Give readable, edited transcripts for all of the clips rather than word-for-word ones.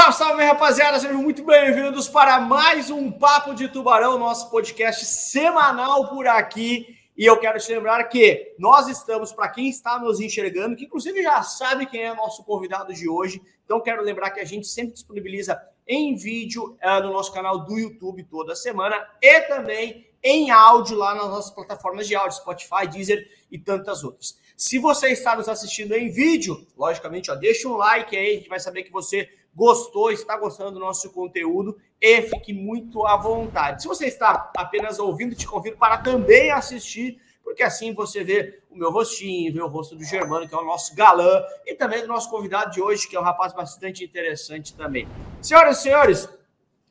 Salve, salve, minha rapaziada, sejam muito bem-vindos para mais um Papo de Tubarão, nosso podcast semanal por aqui. E eu quero te lembrar que nós estamos, para quem está nos enxergando, que inclusive já sabe quem é nosso convidado de hoje, então quero lembrar que a gente sempre disponibiliza em vídeo no nosso canal do YouTube toda semana e também em áudio lá nas nossas plataformas de áudio, Spotify, Deezer e tantas outras. Se você está nos assistindo em vídeo, logicamente, deixa um like aí, a gente vai saber que você gostou, está gostando do nosso conteúdo e fique muito à vontade. Se você está apenas ouvindo, te convido para também assistir, porque assim você vê o meu rostinho, vê o rosto do Germano, que é o nosso galã, e também do nosso convidado de hoje, que é um rapaz bastante interessante também. Senhoras e senhores,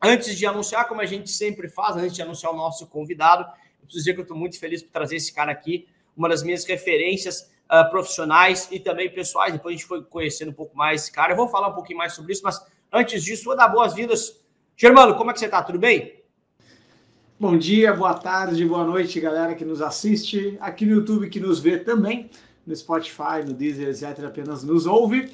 antes de anunciar, como a gente sempre faz, antes de anunciar o nosso convidado, eu preciso dizer que eu estou muito feliz por trazer esse cara aqui, uma das minhas referências profissionais e também pessoais. Depois a gente foi conhecendo um pouco mais esse cara. Eu vou falar um pouquinho mais sobre isso, mas antes disso, vou dar boas-vindas. Germano, como é que você está? Tudo bem? Bom dia, boa tarde, boa noite, galera que nos assiste, aqui no YouTube, que nos vê também, no Spotify, no Deezer, etc., apenas nos ouve.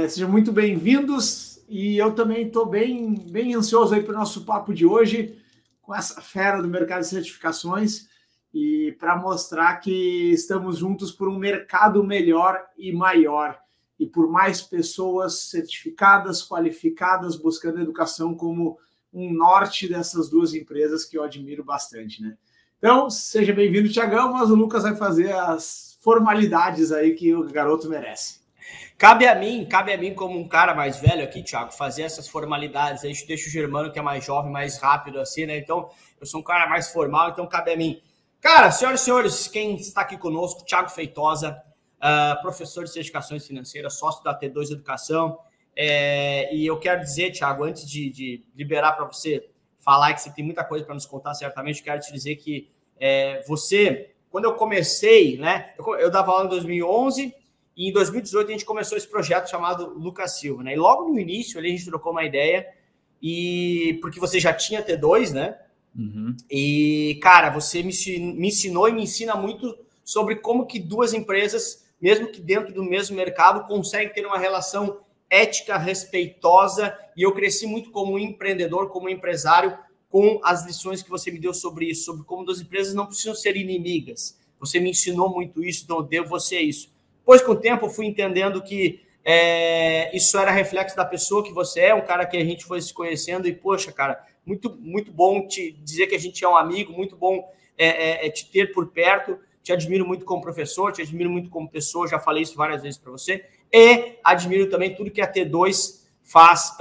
Sejam muito bem-vindos e eu também estou bem ansioso aí para o nosso papo de hoje com essa fera do mercado de certificações e para mostrar que estamos juntos por um mercado melhor e maior e por mais pessoas certificadas, qualificadas, buscando educação como um norte dessas duas empresas que eu admiro bastante, né? Então, seja bem-vindo, Thiagão, mas o Lucas vai fazer as formalidades aí que o garoto merece. Cabe a mim como um cara mais velho aqui, Thiago, fazer essas formalidades. A gente deixa o Germano, que é mais jovem, mais rápido assim, né? Então, eu sou um cara mais formal, então cabe a mim. Cara, senhoras e senhores, quem está aqui conosco, Thiago Feitosa, professor de certificações financeiras, sócio da T2 Educação. E eu quero dizer, Thiago, antes de liberar para você falar que você tem muita coisa para nos contar, certamente, eu quero te dizer que você, quando eu comecei, né, eu dava aula em 2011 e em 2018 a gente começou esse projeto chamado Lucas Silva, né? E logo no início ali a gente trocou uma ideia, porque você já tinha T2, né? Uhum. E, cara, você me ensinou e me ensina muito sobre como que duas empresas, mesmo que dentro do mesmo mercado, conseguem ter uma relação ética, respeitosa, e eu cresci muito como empreendedor, como empresário, com as lições que você me deu sobre isso, sobre como duas empresas não precisam ser inimigas. Você me ensinou muito isso, então eu devo você isso. Depois, com o tempo, eu fui entendendo que isso era reflexo da pessoa que você é, um cara que a gente foi se conhecendo, e, poxa, cara, muito bom te dizer que a gente é um amigo, muito bom te ter por perto, te admiro muito como professor, te admiro muito como pessoa, já falei isso várias vezes para você, e admiro também tudo que a T2 faz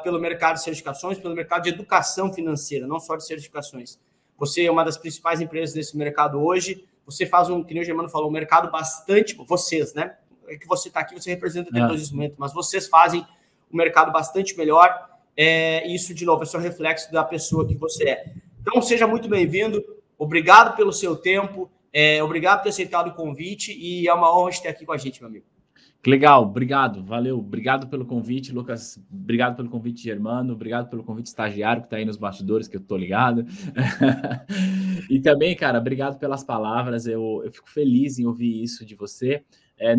pelo mercado de certificações, pelo mercado de educação financeira, não só de certificações. Você é uma das principais empresas desse mercado hoje, você faz que nem o Germano falou, um mercado bastante, vocês, né? É que você está aqui, você representa a T2 nesse momento, mas vocês fazem um mercado bastante melhor, isso, de novo, é só reflexo da pessoa que você é. Então, seja muito bem-vindo, obrigado pelo seu tempo, obrigado por ter aceitado o convite e é uma honra te ter aqui com a gente, meu amigo. Que legal, obrigado, valeu, obrigado pelo convite, Lucas, obrigado pelo convite, Germano, obrigado pelo convite estagiário que está aí nos bastidores, que eu tô ligado. E também, cara, obrigado pelas palavras, eu fico feliz em ouvir isso de você,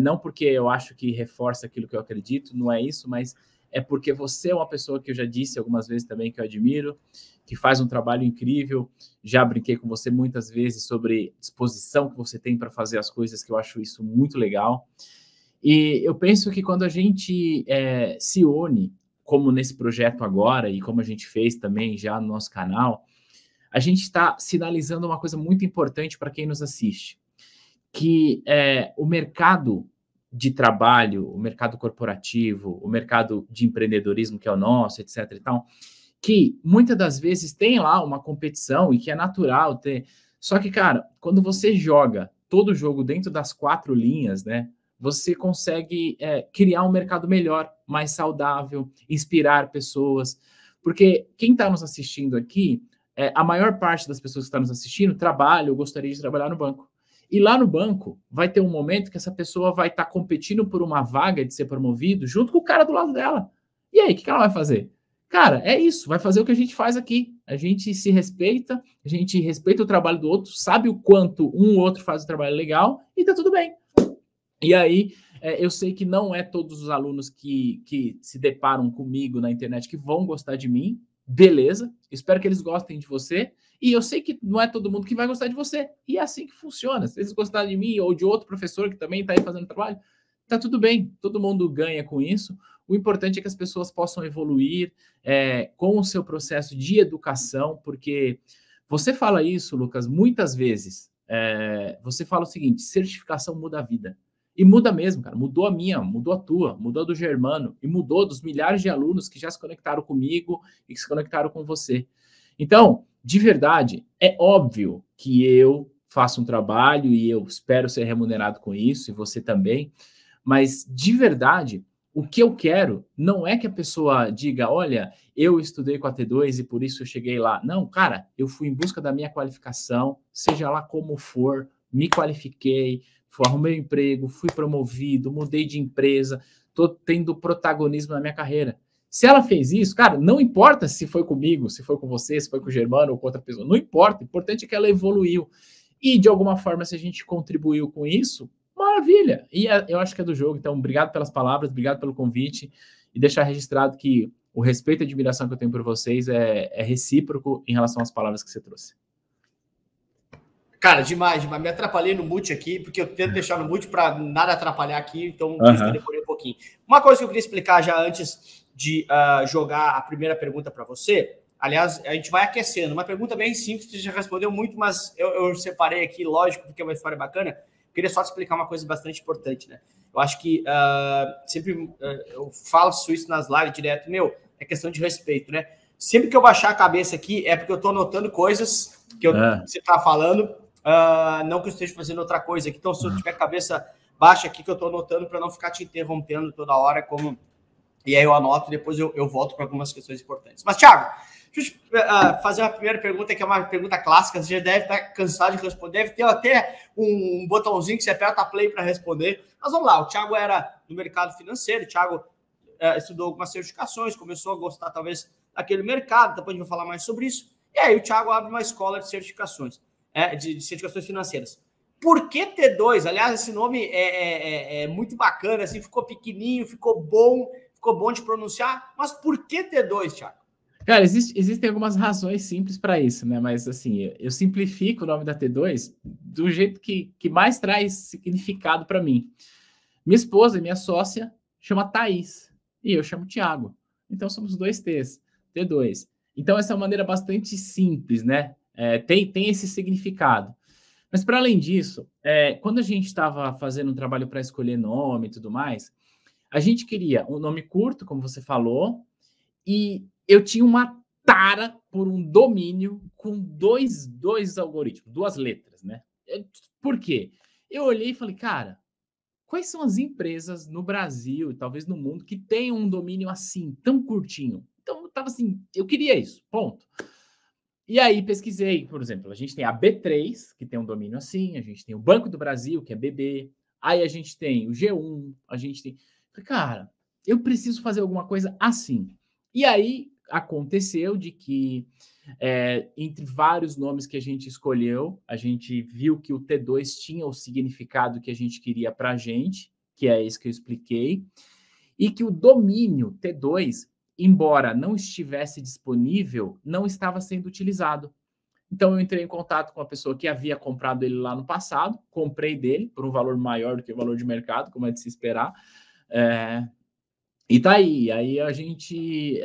não porque eu acho que reforça aquilo que eu acredito, não é isso, mas é porque você é uma pessoa que eu já disse algumas vezes também que eu admiro, que faz um trabalho incrível, já brinquei com você muitas vezes sobre disposição que você tem para fazer as coisas, que eu acho isso muito legal. E eu penso que quando a gente se une, como nesse projeto agora, e como a gente fez também já no nosso canal, a gente está sinalizando uma coisa muito importante para quem nos assiste, que o mercado de trabalho, o mercado corporativo, o mercado de empreendedorismo que é o nosso, etc. e tal, que muitas das vezes tem lá uma competição e que é natural ter. Só que, cara, quando você joga todo o jogo dentro das 4 linhas, né, você consegue criar um mercado melhor, mais saudável, inspirar pessoas. Porque quem está nos assistindo aqui, a maior parte das pessoas que estão nos assistindo trabalha ou gostaria de trabalhar no banco. E lá no banco vai ter um momento que essa pessoa vai estar competindo por uma vaga de ser promovido junto com o cara do lado dela. E aí, o que ela vai fazer? Cara, é isso, vai fazer o que a gente faz aqui. A gente se respeita, a gente respeita o trabalho do outro, sabe o quanto um ou outro faz o trabalho legal e tá tudo bem. E aí, Eu sei que não é todos os alunos que se deparam comigo na internet que vão gostar de mim, beleza, espero que eles gostem de você, e eu sei que não é todo mundo que vai gostar de você, e é assim que funciona. Se eles gostarem de mim ou de outro professor que também está aí fazendo trabalho, tá tudo bem, todo mundo ganha com isso. O importante é que as pessoas possam evoluir com o seu processo de educação, porque você fala isso, Lucas, muitas vezes. Você fala o seguinte: certificação muda a vida. E muda mesmo, cara. Mudou a minha, mudou a tua, mudou a do Germano, e mudou dos milhares de alunos que já se conectaram comigo e que se conectaram com você. Então, de verdade, é óbvio que eu faço um trabalho e eu espero ser remunerado com isso, e você também. Mas, de verdade, o que eu quero não é que a pessoa diga: olha, eu estudei com a T2 e por isso eu cheguei lá. Não, cara, eu fui em busca da minha qualificação, seja lá como for, me qualifiquei, arrumei um emprego, fui promovido, mudei de empresa, estou tendo protagonismo na minha carreira. Se ela fez isso, cara, não importa se foi comigo, se foi com você, se foi com o Germano ou com outra pessoa, não importa, o importante é que ela evoluiu. E, de alguma forma, se a gente contribuiu com isso, maravilha! E eu acho que é do jogo. Então, obrigado pelas palavras, obrigado pelo convite, e deixar registrado que o respeito e a admiração que eu tenho por vocês é recíproco em relação às palavras que você trouxe. Cara, demais. Me atrapalhei no mute aqui, porque eu tento deixar no mute para nada atrapalhar aqui, então por isso que eu demorei um pouquinho. Uma coisa que eu queria explicar já antes de jogar a primeira pergunta para você, aliás, a gente vai aquecendo. Uma pergunta bem simples, você já respondeu muito, mas eu separei aqui, lógico, porque é uma história bacana. Eu queria só te explicar uma coisa bastante importante, né? Eu acho que sempre eu faço isso nas lives direto, é questão de respeito, né? Sempre que eu baixar a cabeça aqui, é porque eu estou anotando coisas que você está falando, não que eu esteja fazendo outra coisa aqui. Então, se eu tiver cabeça baixa aqui, que eu estou anotando para não ficar te interrompendo toda hora, e aí eu anoto e depois eu volto para algumas questões importantes. Mas, Thiago, deixa eu fazer uma primeira pergunta, que é uma pergunta clássica, você já deve estar cansado de responder, deve ter até um botãozinho que você aperta play para responder. Mas vamos lá, o Thiago era no mercado financeiro, o Thiago estudou algumas certificações, começou a gostar talvez daquele mercado, depois a gente vai falar mais sobre isso, e aí o Thiago abre uma escola de certificações, de certificações financeiras. Por que T2? Aliás, esse nome é muito bacana, assim, ficou pequenininho, ficou bom de pronunciar, mas por que T2, Thiago? Cara, existem algumas razões simples para isso, né? Mas, assim, eu simplifico o nome da T2 do jeito que mais traz significado para mim. Minha esposa e minha sócia chama Thaís, e eu chamo Thiago. Então, somos dois T's, T2. Então, essa é uma maneira bastante simples, né? Tem esse significado. Mas, para além disso, quando a gente estava fazendo um trabalho para escolher nome e tudo mais, a gente queria um nome curto, como você falou, e eu tinha uma tara por um domínio com dois algoritmos, duas letras, né? Por quê? Eu olhei e falei, cara, quais são as empresas no Brasil e talvez no mundo que tenham um domínio assim, tão curtinho? Então, eu tava assim, eu queria isso, ponto. E aí pesquisei, por exemplo, a gente tem a B3, que tem um domínio assim, a gente tem o Banco do Brasil, que é BB, aí a gente tem o G1, a gente tem... Cara, eu preciso fazer alguma coisa assim. E aí aconteceu de que, entre vários nomes que a gente escolheu, a gente viu que o T2 tinha o significado que a gente queria para a gente, que é esse que eu expliquei, e que o domínio T2, embora não estivesse disponível, não estava sendo utilizado. Então, eu entrei em contato com a pessoa que havia comprado ele lá no passado, comprei dele por um valor maior do que o valor de mercado, como é de se esperar, e tá aí. Aí a gente...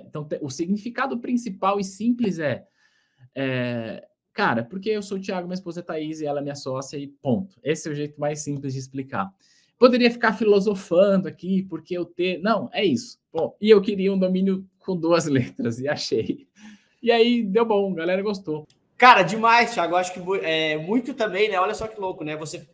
então, o significado principal e simples cara, porque eu sou o Thiago, minha esposa é Thaís, e ela é minha sócia, e ponto. Esse é o jeito mais simples de explicar. Poderia ficar filosofando aqui, porque eu ter... Não, é isso. Bom, e eu queria um domínio com duas letras, e achei. E aí, deu bom, a galera gostou. Cara, demais, Thiago. Eu acho que muito também, né? Olha só que louco, né? Você,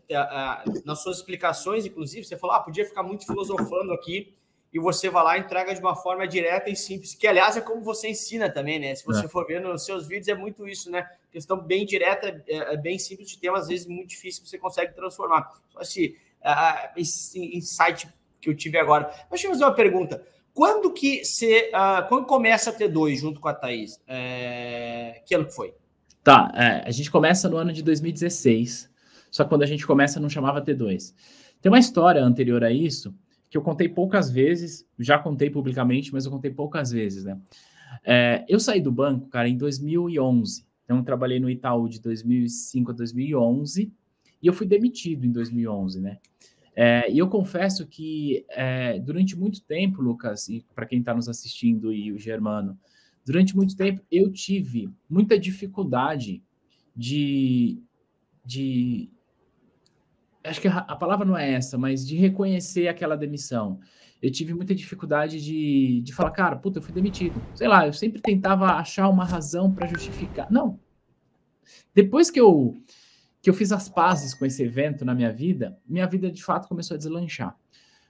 nas suas explicações, inclusive, você falou, podia ficar muito filosofando aqui, e você vai lá e entrega de uma forma direta e simples, que, aliás, é como você ensina também, né? Se você for ver nos seus vídeos, é muito isso, né? Questão bem direta, bem simples de ter, às vezes muito difícil, você consegue transformar. Só esse insight que eu tive agora. Mas deixa eu fazer uma pergunta. Quando começa a T2 junto com a Thaís? Que ano que foi? Tá, a gente começa no ano de 2016, só que quando a gente começa não chamava T2. Tem uma história anterior a isso, que eu contei poucas vezes, já contei publicamente, mas eu contei poucas vezes, né? Eu saí do banco, cara, em 2011. Então, eu trabalhei no Itaú de 2005 a 2011 e eu fui demitido em 2011, né? E eu confesso que durante muito tempo, Lucas, e para quem está nos assistindo e o Germano, durante muito tempo eu tive muita dificuldade de acho que a palavra não é essa, mas de reconhecer aquela demissão. Eu tive muita dificuldade de falar, cara, puta, eu fui demitido. Sei lá, eu sempre tentava achar uma razão para justificar. Não. Depois que eu fiz as pazes com esse evento na minha vida de fato começou a deslanchar.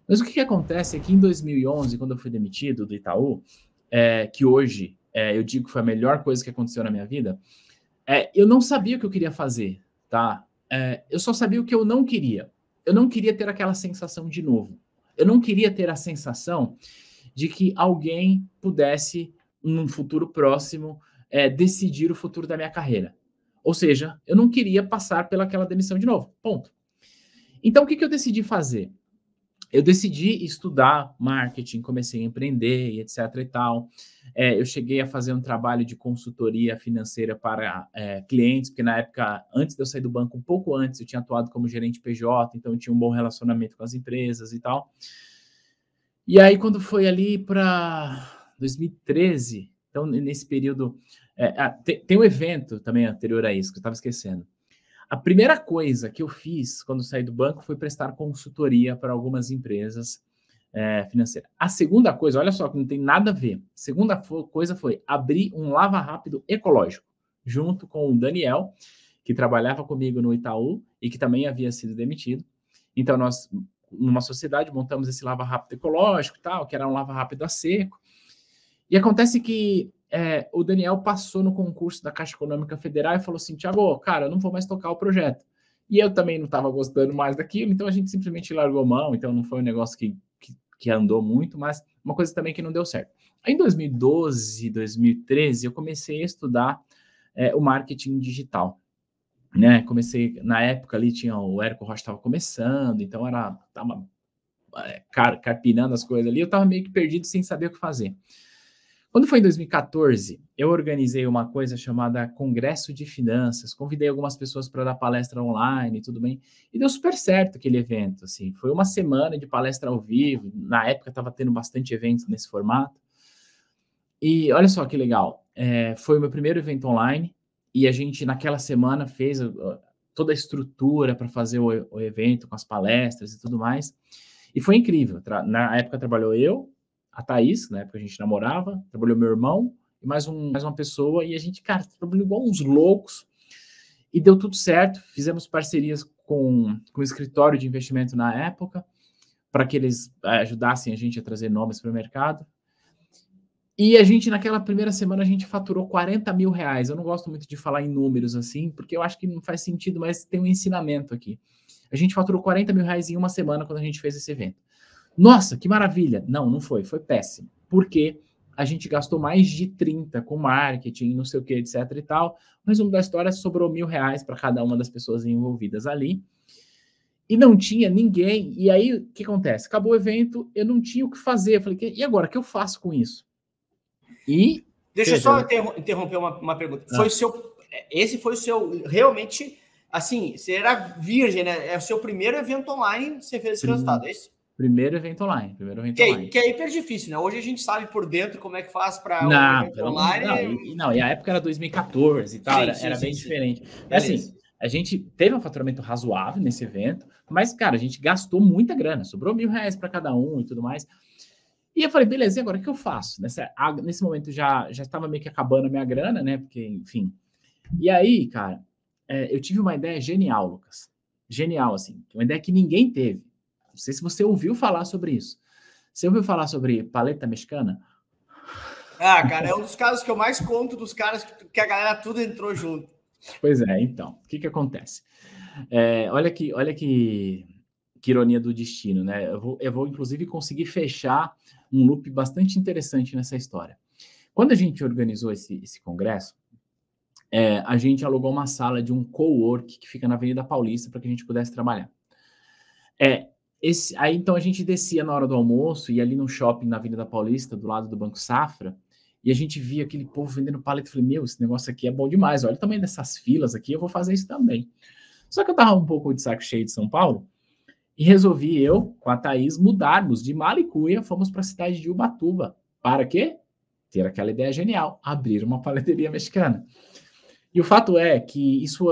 Mas o que acontece é que em 2011, quando eu fui demitido do Itaú, que hoje eu digo que foi a melhor coisa que aconteceu na minha vida, eu não sabia o que eu queria fazer, tá? Eu só sabia o que eu não queria. Eu não queria ter aquela sensação de novo. Eu não queria ter a sensação de que alguém pudesse, num futuro próximo, decidir o futuro da minha carreira. Ou seja, eu não queria passar pelaquela demissão de novo. Ponto. Então, o que eu decidi fazer? Eu decidi estudar marketing, comecei a empreender e etc e tal. Eu cheguei a fazer um trabalho de consultoria financeira para clientes, porque na época, antes de eu sair do banco, um pouco antes, eu tinha atuado como gerente PJ, então eu tinha um bom relacionamento com as empresas e tal. E aí, quando foi ali para 2013, então nesse período, tem um evento também anterior a isso, que eu estava esquecendo. A primeira coisa que eu fiz quando saí do banco foi prestar consultoria para algumas empresas financeiras. A segunda coisa, olha só, que não tem nada a ver. A segunda coisa foi abrir um Lava Rápido ecológico, junto com o Daniel, que trabalhava comigo no Itaú e que também havia sido demitido. Então, nós, numa sociedade, montamos esse Lava Rápido ecológico, tal, que era um Lava Rápido a seco. E acontece que o Daniel passou no concurso da Caixa Econômica Federal e falou assim, Thiago, cara, eu não vou mais tocar o projeto. E eu também não estava gostando mais daquilo, então a gente simplesmente largou mão, então não foi um negócio que andou muito, mas uma coisa também que não deu certo. Aí, em 2012, 2013, eu comecei a estudar o marketing digital. Né? Comecei, na época ali, o Érico Rocha estava começando, então estava carpinando as coisas ali, eu estava meio que perdido sem saber o que fazer. Quando foi em 2014, eu organizei uma coisa chamada Congresso de Finanças, convidei algumas pessoas para dar palestra online, tudo bem, e deu super certo aquele evento, assim, foi uma semana de palestra ao vivo, na época estava tendo bastante evento nesse formato, e olha só que legal, foi o meu primeiro evento online, e a gente naquela semana fez toda a estrutura para fazer o evento, com as palestras e tudo mais, e foi incrível, na época trabalhou eu, a Thaís, na época a gente namorava, trabalhou meu irmão e mais uma pessoa, e a gente, cara, trabalhou igual uns loucos, e deu tudo certo, fizemos parcerias com o escritório de investimento na época, para que eles ajudassem a gente a trazer nomes para o mercado, e a gente, naquela primeira semana, a gente faturou 40 mil reais, eu não gosto muito de falar em números assim, porque eu acho que não faz sentido, mas tem um ensinamento aqui. A gente faturou 40 mil reais em uma semana quando a gente fez esse evento. Nossa, que maravilha! Não foi péssimo. Porque a gente gastou mais de 30 com marketing, não sei o que, etc e tal. O resumo da história, sobrou R$1.000 para cada uma das pessoas envolvidas ali. E não tinha ninguém. E aí, o que acontece? Acabou o evento, eu não tinha o que fazer. Eu falei, e agora? O que eu faço com isso? Deixa eu só interromper uma pergunta. Esse foi o seu, realmente, assim, você era virgem, né? É o seu primeiro evento online que você fez esse resultado, é isso? Primeiro evento online. Que é hiper difícil, né? Hoje a gente sabe por dentro como é que faz para um evento online. E a época era 2014 e tal, era bem diferente. Assim, a gente teve um faturamento razoável nesse evento, mas, cara, a gente gastou muita grana, sobrou R$1.000 para cada um e tudo mais. E eu falei, beleza, e agora o que eu faço? Nesse momento já estava meio que acabando a minha grana, né? Porque, enfim. E aí, cara, eu tive uma ideia genial, Lucas. Genial, assim. Uma ideia que ninguém teve. Não sei se você ouviu falar sobre isso. Você ouviu falar sobre paleta mexicana? Ah, cara, é um dos casos que eu mais conto dos caras que a galera tudo entrou junto. Pois é, então. O que acontece? Olha que ironia do destino, né? Eu vou, inclusive, conseguir fechar um loop bastante interessante nessa história. Quando a gente organizou esse congresso, a gente alugou uma sala de um cowork que fica na Avenida Paulista para que a gente pudesse trabalhar. Aí então a gente descia na hora do almoço, ia ali no shopping na Avenida Paulista, do lado do Banco Safra, e a gente via aquele povo vendendo paleta. Eu falei, meu, esse negócio aqui é bom demais, olha o tamanho dessas filas aqui, eu vou fazer isso também. Só que eu tava um pouco de saco cheio de São Paulo, e resolvi eu, com a Thaís, mudarmos de Malicuia, fomos para a cidade de Ubatuba. Para quê? Ter aquela ideia genial, abrir uma paleteria mexicana. E o fato é que isso,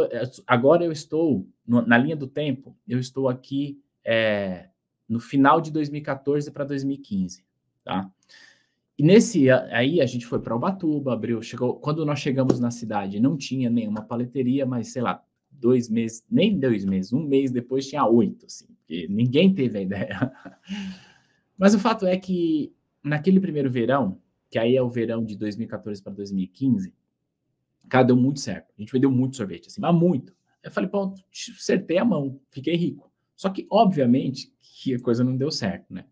agora eu estou, na linha do tempo, eu estou aqui no final de 2014 para 2015, tá? E aí a gente foi para Ubatuba, quando nós chegamos na cidade, não tinha nenhuma paleteria, mas sei lá, 2 meses, nem 2 meses, 1 mês depois tinha 8, assim, porque ninguém teve a ideia. Mas o fato é que naquele primeiro verão, que aí é o verão de 2014 para 2015, cara, deu muito certo. A gente vendeu muito sorvete, assim, mas muito. Eu falei, pô, acertei a mão, fiquei rico. Só que, obviamente, que a coisa não deu certo, né?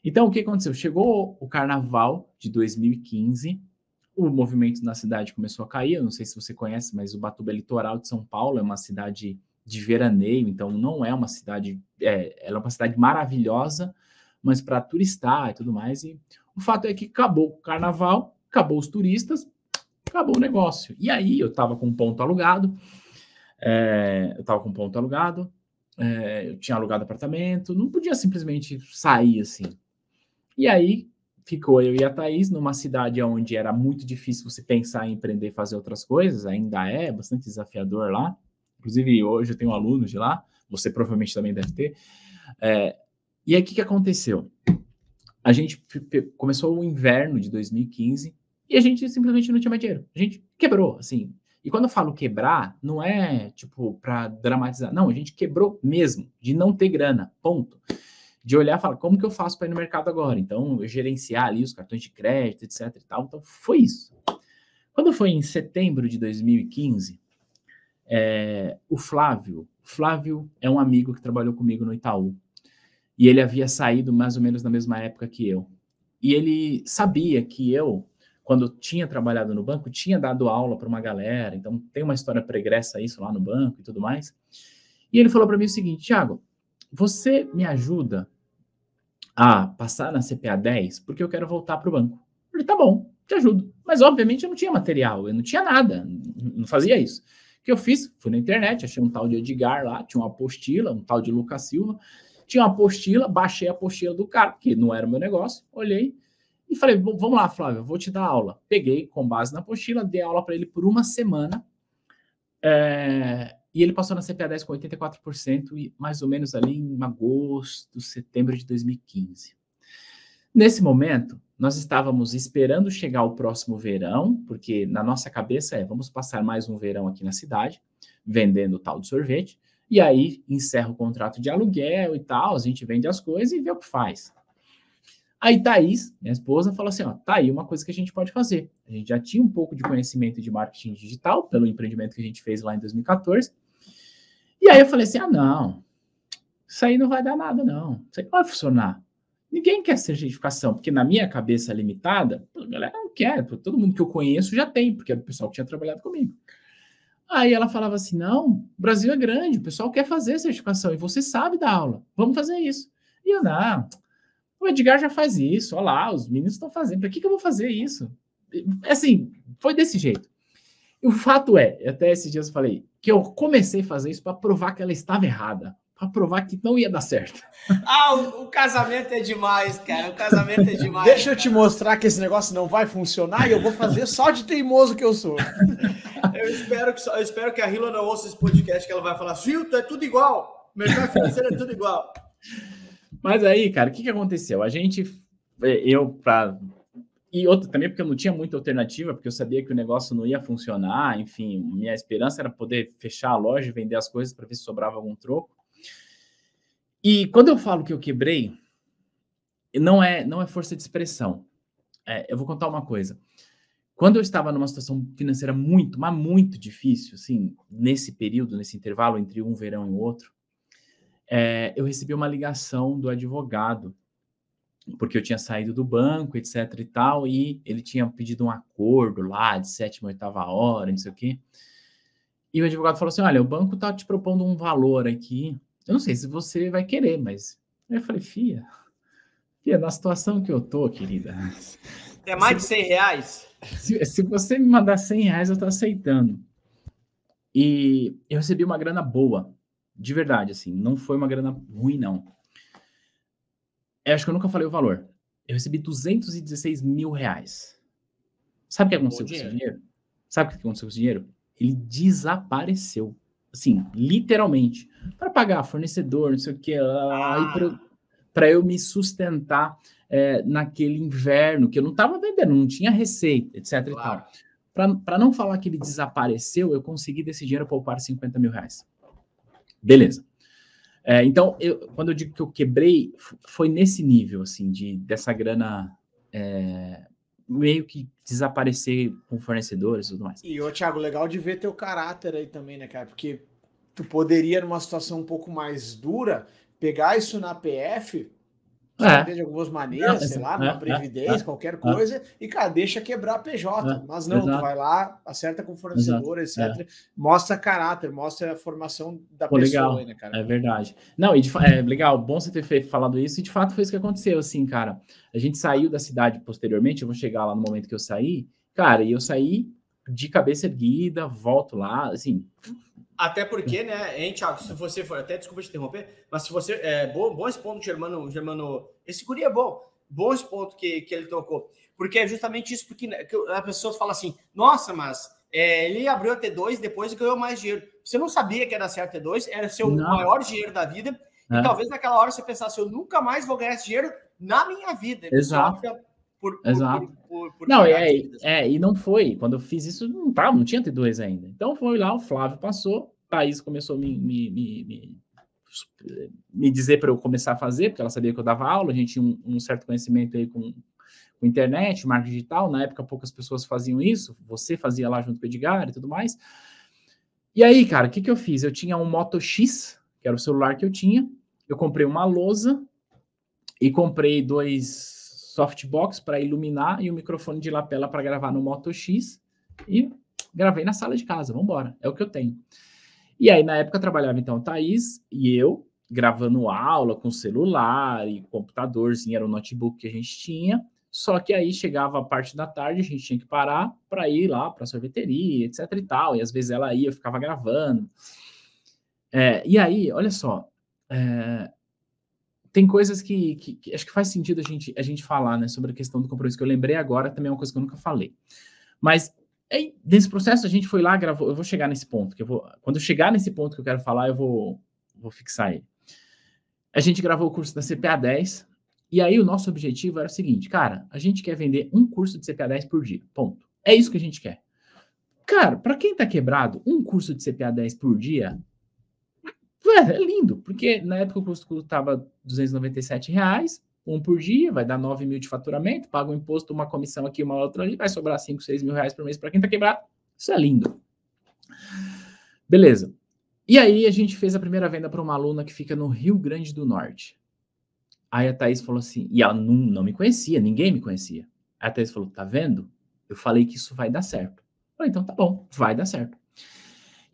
Então, o que aconteceu? Chegou o carnaval de 2015, o movimento na cidade começou a cair. Eu não sei se você conhece, mas Ubatuba é litoral de São Paulo, é uma cidade de veraneio, então não é uma cidade... ela é uma cidade maravilhosa, mas para turistar e tudo mais. E o fato é que acabou o carnaval, acabou os turistas, acabou o negócio. E aí eu estava com um ponto alugado, eu tinha alugado apartamento, não podia simplesmente sair assim. E aí ficou eu e a Thaís numa cidade onde era muito difícil você pensar em empreender e fazer outras coisas, ainda é bastante desafiador lá. Inclusive, hoje eu tenho alunos de lá, você provavelmente também deve ter. E aí, o que aconteceu? A gente começou o inverno de 2015 e a gente simplesmente não tinha mais dinheiro. A gente quebrou, assim. E quando eu falo quebrar, não é, tipo, para dramatizar. Não, a gente quebrou mesmo, de não ter grana, ponto. De olhar e falar, como que eu faço para ir no mercado agora? Então, eu gerenciar ali os cartões de crédito, etc e tal. Então, foi isso. Quando foi em setembro de 2015, o Flávio é um amigo que trabalhou comigo no Itaú. E ele havia saído mais ou menos na mesma época que eu. E ele sabia que eu, quando eu tinha trabalhado no banco, tinha dado aula para uma galera. Então, tem uma história pregressa isso lá no banco e tudo mais. E ele falou para mim o seguinte, Thiago, você me ajuda a passar na CPA 10 porque eu quero voltar para o banco. Eu falei, tá bom, te ajudo. Mas, obviamente, eu não tinha material, eu não tinha nada, não fazia isso. O que eu fiz? Fui na internet, achei um tal de Edgar lá, tinha uma apostila, um tal de Lucas Silva, tinha uma apostila, baixei a apostila do cara, porque não era o meu negócio, olhei e falei, vamos lá, Flávio, eu vou te dar aula. Peguei com base na apostila, dei aula para ele por uma semana, e ele passou na CPA 10 com 84%, e mais ou menos ali em agosto, setembro de 2015. Nesse momento, nós estávamos esperando chegar o próximo verão, porque na nossa cabeça vamos passar mais um verão aqui na cidade, vendendo tal de sorvete, e aí encerra o contrato de aluguel e tal, a gente vende as coisas e vê o que faz. Aí Thaís, minha esposa, falou assim, ó, tá aí uma coisa que a gente pode fazer. A gente já tinha um pouco de conhecimento de marketing digital, pelo empreendimento que a gente fez lá em 2014. E aí eu falei assim, não, isso aí não vai dar nada, não. Isso aí não vai funcionar. Ninguém quer certificação, porque na minha cabeça limitada, a galera não quer, todo mundo que eu conheço já tem, porque era o pessoal que tinha trabalhado comigo. Aí ela falava assim, não, o Brasil é grande, o pessoal quer fazer certificação, e você sabe dar aula, vamos fazer isso. E eu, não, o Edgar já faz isso, olha lá, os meninos estão fazendo, para que eu vou fazer isso? Assim, foi desse jeito. E o fato até esses dias eu falei, que eu comecei a fazer isso para provar que ela estava errada, para provar que não ia dar certo. O casamento é demais, cara, o casamento é demais. Deixa eu te mostrar que esse negócio não vai funcionar e eu vou fazer só de teimoso que eu sou. Eu espero que a Hila não ouça esse podcast, que ela vai falar, Filto, é tudo igual, mercado financeiro é tudo igual. Mas aí, cara, o que aconteceu? E outra também, porque eu não tinha muita alternativa, porque eu sabia que o negócio não ia funcionar, enfim, minha esperança era poder fechar a loja e vender as coisas para ver se sobrava algum troco. E quando eu falo que eu quebrei, não é força de expressão. Eu vou contar uma coisa. Quando eu estava numa situação financeira muito, mas muito difícil, assim, nesse período, nesse intervalo entre um verão e o outro, eu recebi uma ligação do advogado, porque eu tinha saído do banco, etc e tal, e ele tinha pedido um acordo lá de 7ª, 8ª hora, não sei o quê. E o advogado falou assim, olha, o banco tá te propondo um valor aqui, eu não sei se você vai querer, mas Aí eu falei, Fia, na situação que eu tô, querida... É mais de 100 reais? Se você me mandar 100 reais, eu tô aceitando. E eu recebi uma grana boa, de verdade, assim, não foi uma grana ruim, não. Eu acho que eu nunca falei o valor. Eu recebi 216 mil reais. Sabe o que aconteceu com esse dinheiro? Sabe o que aconteceu com esse dinheiro? Ele desapareceu. Assim, literalmente. Para pagar fornecedor, não sei o que, para eu me sustentar naquele inverno, que eu não estava vendendo, não tinha receita, etc. Claro. E tal. Para não falar que ele desapareceu, eu consegui desse dinheiro poupar 50 mil reais. Beleza. Então, quando eu digo que eu quebrei, foi nesse nível, assim, dessa grana meio que desaparecer com fornecedores e tudo mais. E, Thiago, legal de ver teu caráter aí também, né, cara? Porque tu poderia, numa situação um pouco mais dura, pegar isso na PF, de algumas maneiras, sei lá, numa previdência, qualquer coisa, e, cara, deixa quebrar a PJ. Mas não, tu vai lá, acerta com o fornecedor, etc. Mostra caráter, mostra a formação da pessoa, legal. Aí, né, cara? É verdade. Não, legal, bom você ter falado isso, e de fato foi isso que aconteceu, assim, cara. A gente saiu da cidade posteriormente, eu vou chegar lá no momento que eu saí, cara, e eu saí de cabeça erguida, volto lá, assim... Até porque, né, hein, Thiago, se você for, até desculpa te interromper, mas se você, bom esse ponto, Germano, esse guri é bom esse ponto que ele tocou, porque é justamente isso, porque a pessoa fala assim, nossa, mas ele abriu a T2 depois e ganhou mais dinheiro. Você não sabia que era ser a T2, era seu maior dinheiro da vida, e talvez naquela hora você pensasse, eu nunca mais vou ganhar esse dinheiro na minha vida. Exato. Exato. Não, e não foi. Quando eu fiz isso, não tinha T2 ainda. Então foi lá, o Flávio passou, Thaís começou a me dizer para eu começar a fazer, porque ela sabia que eu dava aula, a gente tinha um certo conhecimento aí com internet, marketing digital. Na época, poucas pessoas faziam isso, você fazia lá junto com o Edgar e tudo mais. E aí, cara, o que eu fiz? Eu tinha um Moto X, que era o celular que eu tinha, eu comprei uma lousa e comprei 2 softbox para iluminar e um microfone de lapela para gravar no Moto X e gravei na sala de casa, vamos embora, é o que eu tenho. E aí, na época, trabalhava, então, Thaís e eu, gravando aula com celular e computadorzinho, era o notebook que a gente tinha, só que aí chegava a parte da tarde, a gente tinha que parar para ir lá para a sorveteria, etc e tal, e às vezes ela ia, eu ficava gravando. E aí, olha só, tem coisas que acho que faz sentido a gente falar, né, sobre a questão do compromisso, que eu lembrei agora, também é uma coisa que eu nunca falei. Mas, nesse processo, a gente foi lá, gravou, eu vou chegar nesse ponto, quando eu chegar nesse ponto que eu quero falar, eu vou fixar ele. A gente gravou o curso da CPA 10, e aí o nosso objetivo era o seguinte, cara, a gente quer vender um curso de CPA 10 por dia, ponto. É isso que a gente quer. Cara, para quem tá quebrado, um curso de CPA 10 por dia... é lindo, porque na época o custo estava R$297, um por dia, vai dar 9 mil de faturamento, paga um imposto, uma comissão aqui, uma outra ali, vai sobrar 5, 6 mil reais por mês para quem está quebrado. Isso é lindo. Beleza. E aí a gente fez a primeira venda para uma aluna que fica no Rio Grande do Norte. Aí a Thaís falou assim, e ela não me conhecia, ninguém me conhecia. Aí a Thaís falou, tá vendo? Eu falei que isso vai dar certo. Eu falei, então tá bom, vai dar certo.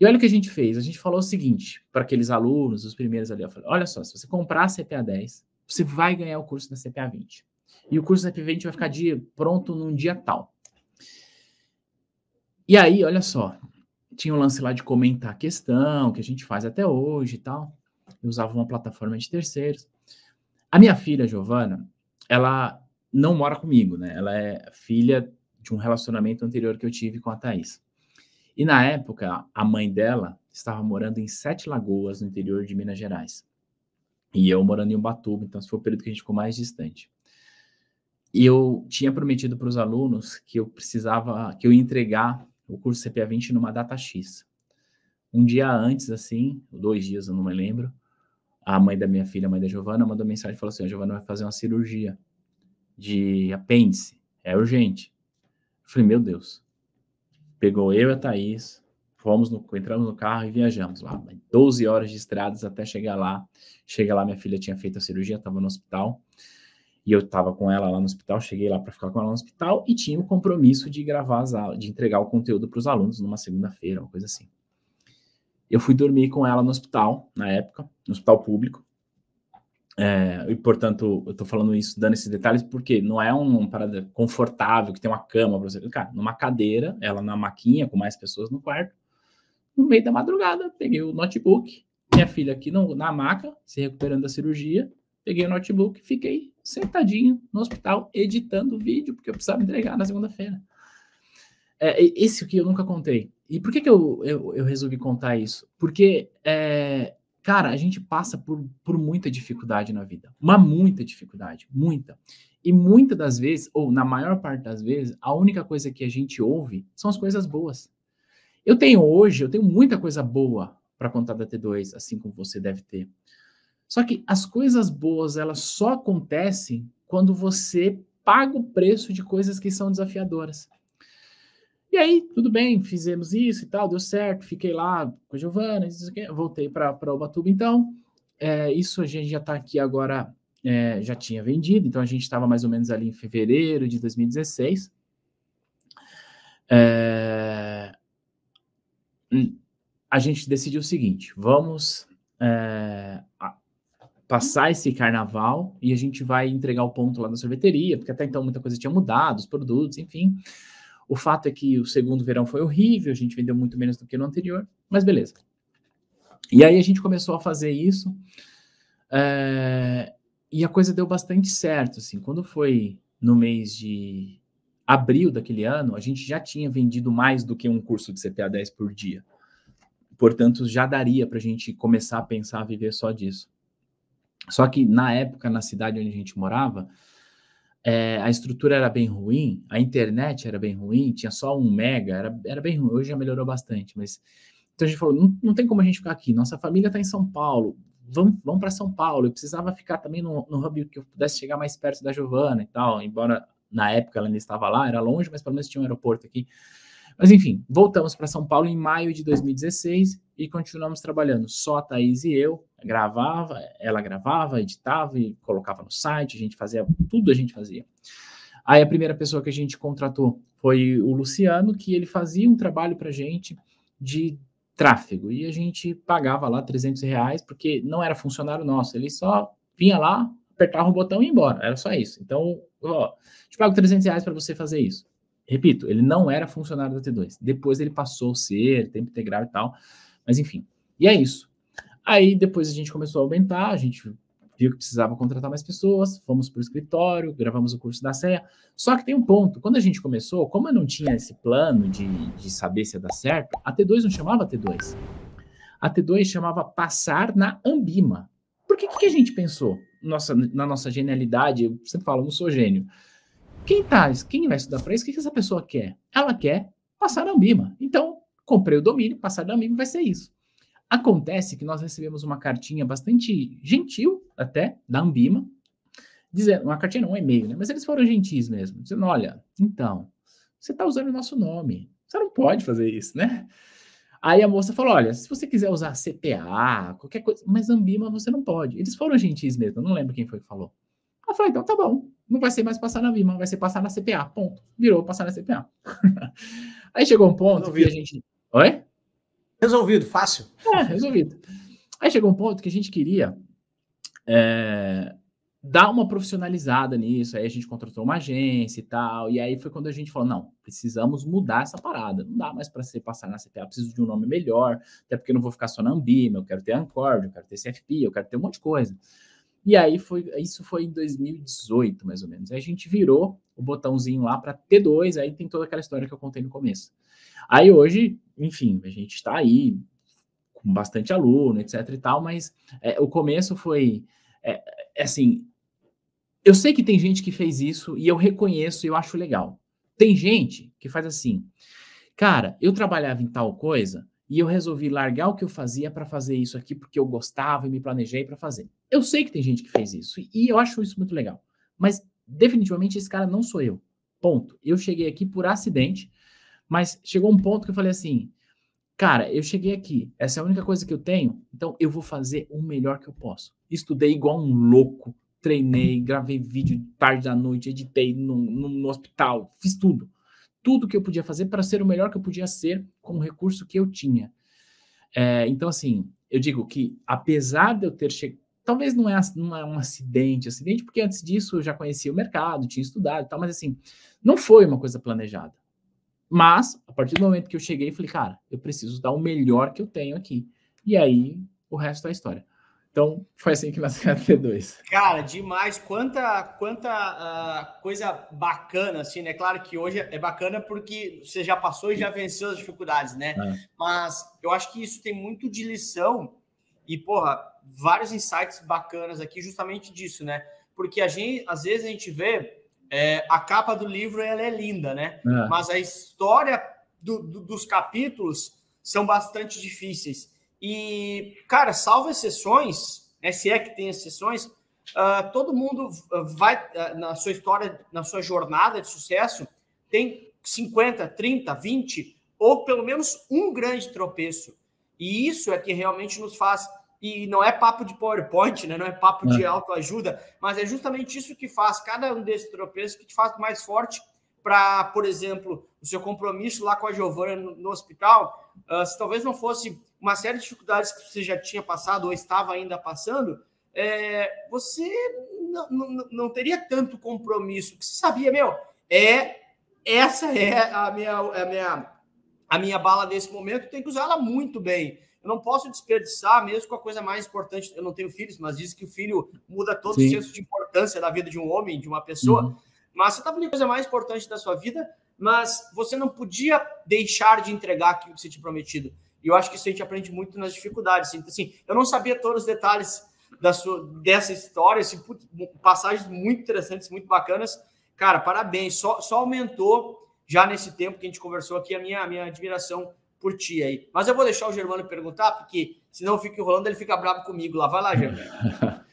E olha o que a gente fez. A gente falou o seguinte para aqueles alunos, os primeiros ali. Eu falei, olha só, se você comprar a CPA 10, você vai ganhar o curso da CPA 20. E o curso da CPA 20 vai ficar pronto num dia tal. E aí, olha só, tinha um lance lá de comentar a questão, que a gente faz até hoje e tal. Eu usava uma plataforma de terceiros. A minha filha, Giovana, ela não mora comigo, né? Ela é filha de um relacionamento anterior que eu tive com a Thaís. E na época, a mãe dela estava morando em 7 Lagoas, no interior de Minas Gerais. E eu morando em Ubatuba, então esse foi o período que a gente ficou mais distante. E eu tinha prometido para os alunos que eu ia entregar o curso CPA 20 numa data X. Um dia antes, assim, 2 dias, eu não me lembro, a mãe da minha filha, a mãe da Giovana, mandou mensagem e falou assim, a Giovana vai fazer uma cirurgia de apêndice, é urgente. Eu falei, meu Deus. Pegou eu e a Thaís, entramos no carro e viajamos lá. 12 horas de estradas até chegar lá. Chega lá, minha filha tinha feito a cirurgia, estava no hospital. E eu estava com ela lá no hospital, cheguei lá para ficar com ela no hospital e tinha o compromisso de gravar as aulas, de entregar o conteúdo para os alunos numa segunda-feira, uma coisa assim. Eu fui dormir com ela no hospital, na época, no hospital público. E, portanto, eu tô falando isso, dando esses detalhes, porque não é uma parada confortável, que tem uma cama para você. Cara, numa cadeira, ela na maquinha, com mais pessoas no quarto, no meio da madrugada, peguei o notebook, minha filha aqui na maca, se recuperando da cirurgia, peguei o notebook, fiquei sentadinho no hospital, editando o vídeo, porque eu precisava entregar na segunda-feira. Esse que eu nunca contei. E por que eu resolvi contar isso? Porque, cara, a gente passa por muita dificuldade na vida. Muita dificuldade, muita. E muitas das vezes, ou na maior parte das vezes, a única coisa que a gente ouve são as coisas boas. Eu tenho muita coisa boa para contar da T2, assim como você deve ter. Só que as coisas boas, elas só acontecem quando você paga o preço de coisas que são desafiadoras. E aí, tudo bem, fizemos isso e tal, deu certo, fiquei lá com a Giovana, voltei para Ubatuba, então, isso a gente já está aqui agora, já tinha vendido, então a gente estava mais ou menos ali em fevereiro de 2016. A gente decidiu o seguinte, vamos passar esse carnaval e a gente vai entregar o ponto lá na sorveteria, porque até então muita coisa tinha mudado, os produtos, enfim. O fato é que o segundo verão foi horrível, a gente vendeu muito menos do que no anterior, mas beleza. E aí a gente começou a fazer isso, e a coisa deu bastante certo, assim. Quando foi no mês de abril daquele ano, a gente já tinha vendido mais do que um curso de CPA 10 por dia. Portanto, já daria para a gente começar a pensar a viver só disso. Só que, na época, na cidade onde a gente morava, a estrutura era bem ruim, a internet era bem ruim, tinha só 1 mega, era bem ruim, hoje já melhorou bastante, mas... Então a gente falou, não tem como a gente ficar aqui, nossa família está em São Paulo, vamos para São Paulo. Eu precisava ficar também no hub que eu pudesse chegar mais perto da Giovana e tal, embora na época ela ainda estava lá, era longe, mas pelo menos tinha um aeroporto aqui. Mas enfim, voltamos para São Paulo em maio de 2016 e continuamos trabalhando, só a Thaís e eu, ela gravava, editava e colocava no site, a gente fazia, tudo a gente fazia. Aí a primeira pessoa que a gente contratou foi o Luciano, que ele fazia um trabalho para a gente de tráfego, e a gente pagava lá R$300, porque não era funcionário nosso, ele só vinha lá, apertava o botão e ia embora, era só isso. Então, te pago R$300 para você fazer isso. Repito, ele não era funcionário da T2. Depois ele passou a ser, tempo integral e tal. Mas enfim, e é isso. Aí depois a gente começou a aumentar, a gente viu que precisava contratar mais pessoas, fomos para o escritório, gravamos o curso da CEA. Só que tem um ponto, quando a gente começou, como eu não tinha esse plano de saber se ia dar certo, a T2 não chamava T2. A T2 chamava Passar na Ambima. Por que a gente pensou? Na nossa genialidade, eu sempre falo, eu não sou gênio. Quem vai estudar para isso, o que essa pessoa quer? Ela quer passar na Ambima. Então, comprei o domínio, passar na Ambima vai ser isso. Acontece que nós recebemos uma cartinha bastante gentil, até, da Ambima, dizendo, uma cartinha não, um e-mail, né? Mas eles foram gentis mesmo, dizendo, olha, então, você está usando o nosso nome, você não pode fazer isso, né? Aí a moça falou, olha, se você quiser usar CPA, qualquer coisa, mas Ambima você não pode. Eles foram gentis mesmo, eu não lembro quem foi que falou. Eu falei, então tá bom, não vai ser mais passar na Ambima, vai ser passar na CPA, ponto. Virou passar na CPA. Aí chegou um ponto que a gente... Oi? Resolvido, fácil. Resolvido. Aí chegou um ponto que a gente queria dar uma profissionalizada nisso, aí a gente contratou uma agência e tal, e aí foi quando a gente falou, não, precisamos mudar essa parada, não dá mais para ser passar na CPA, preciso de um nome melhor, até porque eu não vou ficar só na Ambima, eu quero ter Ancord, eu quero ter CFP, eu quero ter um monte de coisa. E aí isso foi em 2018, mais ou menos. Aí a gente virou o botãozinho lá para T2, aí tem toda aquela história que eu contei no começo. Aí hoje, enfim, a gente está aí com bastante aluno, etc e tal, mas o começo foi, assim, eu sei que tem gente que fez isso e eu reconheço e eu acho legal. Tem gente que faz assim, cara, eu trabalhava em tal coisa e eu resolvi largar o que eu fazia para fazer isso aqui porque eu gostava e me planejei para fazer. Eu sei que tem gente que fez isso e eu acho isso muito legal, mas definitivamente esse cara não sou eu, ponto. Eu cheguei aqui por acidente, mas chegou um ponto que eu falei assim, cara, eu cheguei aqui, essa é a única coisa que eu tenho, então eu vou fazer o melhor que eu posso. Estudei igual um louco, treinei, gravei vídeo tarde da noite, editei no hospital, fiz tudo. Tudo que eu podia fazer para ser o melhor que eu podia ser com o recurso que eu tinha. Então, assim, eu digo que apesar de eu ter talvez não é um acidente, porque antes disso eu já conhecia o mercado, tinha estudado e tal, mas assim, não foi uma coisa planejada. Mas, a partir do momento que eu cheguei, falei, cara, eu preciso dar o melhor que eu tenho aqui. E aí, o resto é história. Então, foi assim que nasceu a T2. Cara, demais. Quanta coisa bacana, assim, né? Claro que hoje é bacana porque você já passou e já venceu as dificuldades, né? Mas eu acho que isso tem muito de lição e, porra, vários insights bacanas aqui justamente disso, né? Porque às vezes a gente vê a capa do livro, ela é linda, né? Mas a história dos capítulos são bastante difíceis. E, cara, salvo exceções, né, se é que tem exceções, todo mundo vai, na sua história, na sua jornada de sucesso, tem 50, 30, 20, ou pelo menos um grande tropeço. E isso é que realmente nos faz... E não é papo de PowerPoint, né? Não é papo de autoajuda, mas é justamente isso que faz cada um desses tropeços que te faz mais forte para, por exemplo, o seu compromisso lá com a Giovana no hospital. Se talvez não fosse uma série de dificuldades que você já tinha passado ou estava ainda passando, você não teria tanto compromisso. Porque você sabia, essa é a minha bala desse momento, tem que usar ela muito bem. Eu não posso desperdiçar, mesmo com a coisa mais importante. Eu não tenho filhos, mas diz que o filho muda todo o senso de importância da vida de um homem, de uma pessoa. Mas você está fazendo a coisa mais importante da sua vida, mas você não podia deixar de entregar aquilo que você tinha prometido. E eu acho que isso a gente aprende muito nas dificuldades. Então, assim, eu não sabia todos os detalhes dessa história, assim, passagens muito interessantes, muito bacanas. Cara, parabéns. Só aumentou já nesse tempo que a gente conversou aqui a minha admiração por ti aí. Mas eu vou deixar o Germano perguntar, porque senão eu fico enrolando, ele fica bravo comigo lá. Vai lá, Germano.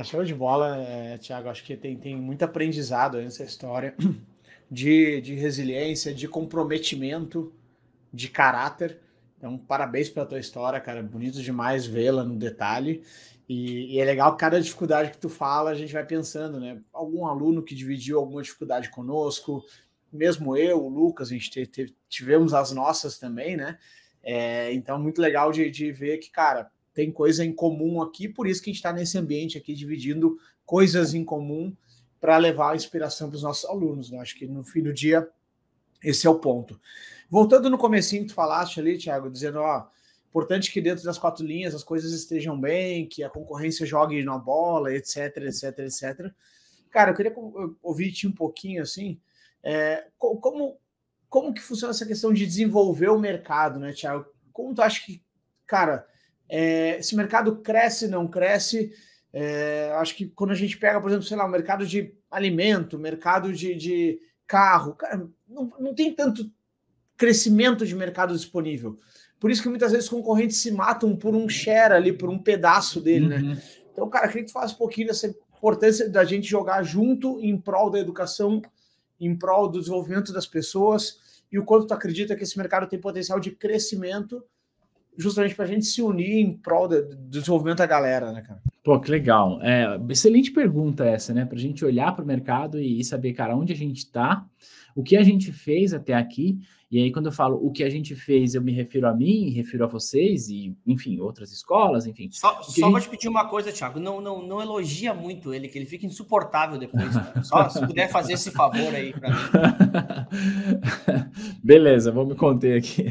Show de bola, Thiago. Acho que tem muito aprendizado nessa história de resiliência, de comprometimento, de caráter. Então, parabéns pela tua história, cara. Bonito demais vê-la no detalhe. E é legal que cada dificuldade que tu fala, a gente vai pensando, né? Algum aluno que dividiu alguma dificuldade conosco, mesmo eu, o Lucas, a gente tivemos as nossas também, né? Então, muito legal de ver que, cara, tem coisa em comum aqui, por isso que a gente está nesse ambiente aqui, dividindo coisas em comum para levar a inspiração para os nossos alunos, né? Acho que no fim do dia, esse é o ponto. Voltando no comecinho que tu falaste ali, Thiago, dizendo, importante que dentro das 4 linhas as coisas estejam bem, que a concorrência jogue na bola, etc, etc, etc. Cara, eu queria ouvir-te um pouquinho, assim, como que funciona essa questão de desenvolver o mercado, né, Thiago? Como tu acha que, cara, esse mercado cresce, não cresce? Acho que quando a gente pega, por exemplo, sei lá, o mercado de alimento, mercado de carro, cara, não tem tanto crescimento de mercado disponível. Por isso que muitas vezes os concorrentes se matam por um share ali, por um pedaço dele, né? Então, cara, queria que tu falasse um pouquinho dessa importância da gente jogar junto em prol da educação, em prol do desenvolvimento das pessoas, e o quanto tu acredita que esse mercado tem potencial de crescimento justamente para a gente se unir em prol do desenvolvimento da galera, né, cara? Pô, que legal. Excelente pergunta essa, né? Para a gente olhar para o mercado e saber, cara, onde a gente está, o que a gente fez até aqui. E aí, quando eu falo o que a gente fez, eu me refiro a mim, refiro a vocês e, enfim, outras escolas, enfim. Só vou te pedir uma coisa, Thiago. Não elogia muito ele, que ele fica insuportável depois. Tá? Só se puder fazer esse favor aí para mim. Beleza, vou me conter aqui.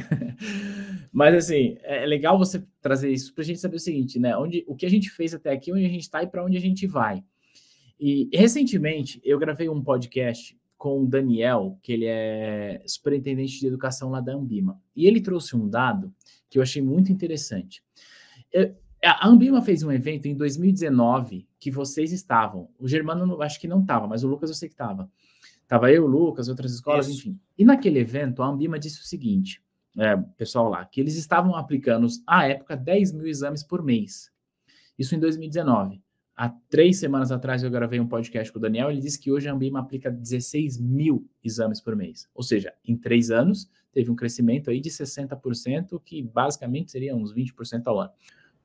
Mas, assim, é legal você trazer isso para a gente saber o seguinte, né? O que a gente fez até aqui, onde a gente está e para onde a gente vai. E, recentemente, eu gravei um podcast com o Daniel, que ele é superintendente de educação lá da Ambima. E ele trouxe um dado que eu achei muito interessante. A Ambima fez um evento em 2019 que vocês estavam. O Germano, acho que não estava, mas o Lucas eu sei que estava. Estava eu, o Lucas, outras escolas, enfim. E naquele evento, a Ambima disse o seguinte, pessoal lá, que eles estavam aplicando, à época, 10 mil exames por mês. Isso em 2019. Há 3 semanas atrás eu gravei um podcast com o Daniel, ele disse que hoje a Ambima aplica 16 mil exames por mês. Ou seja, em 3 anos, teve um crescimento aí de 60%, que basicamente seria uns 20% ao ano.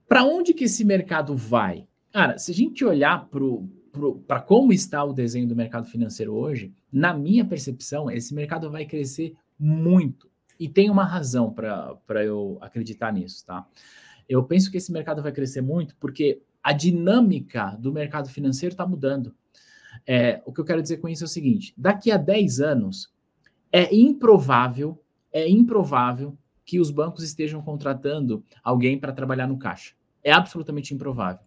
Para onde que esse mercado vai? Cara, se a gente olhar para como está o desenho do mercado financeiro hoje, na minha percepção, esse mercado vai crescer muito. E tem uma razão para eu acreditar nisso, tá? Eu penso que esse mercado vai crescer muito porque A dinâmica do mercado financeiro está mudando. O que eu quero dizer com isso é o seguinte: daqui a 10 anos, é improvável que os bancos estejam contratando alguém para trabalhar no caixa. É absolutamente improvável.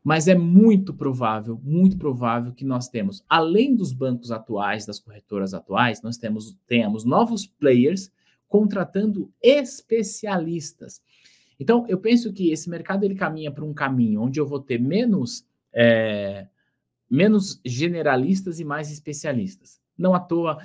Mas é muito provável que nós temos, além dos bancos atuais, das corretoras atuais, nós tenhamos novos players contratando especialistas. Então, eu penso que esse mercado ele caminha para um caminho onde eu vou ter menos generalistas e mais especialistas. Não à toa,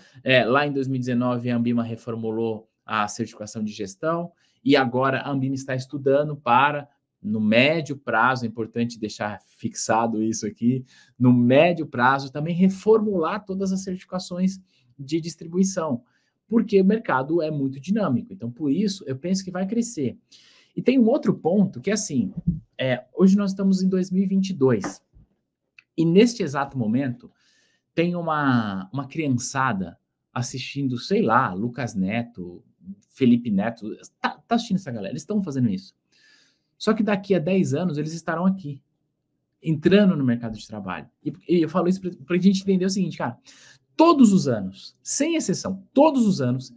lá em 2019, a Anbima reformulou a certificação de gestão e agora a Anbima está estudando para, no médio prazo, é importante deixar fixado isso aqui, no médio prazo também reformular todas as certificações de distribuição, porque o mercado é muito dinâmico. Então, por isso, eu penso que vai crescer. E tem um outro ponto que é assim, hoje nós estamos em 2022 e neste exato momento tem uma criançada assistindo, sei lá, Lucas Neto, Felipe Neto, tá assistindo essa galera, eles estão fazendo isso. Só que daqui a 10 anos eles estarão aqui, entrando no mercado de trabalho. E eu falo isso para a gente entender o seguinte, cara, todos os anos, sem exceção, todos os anos,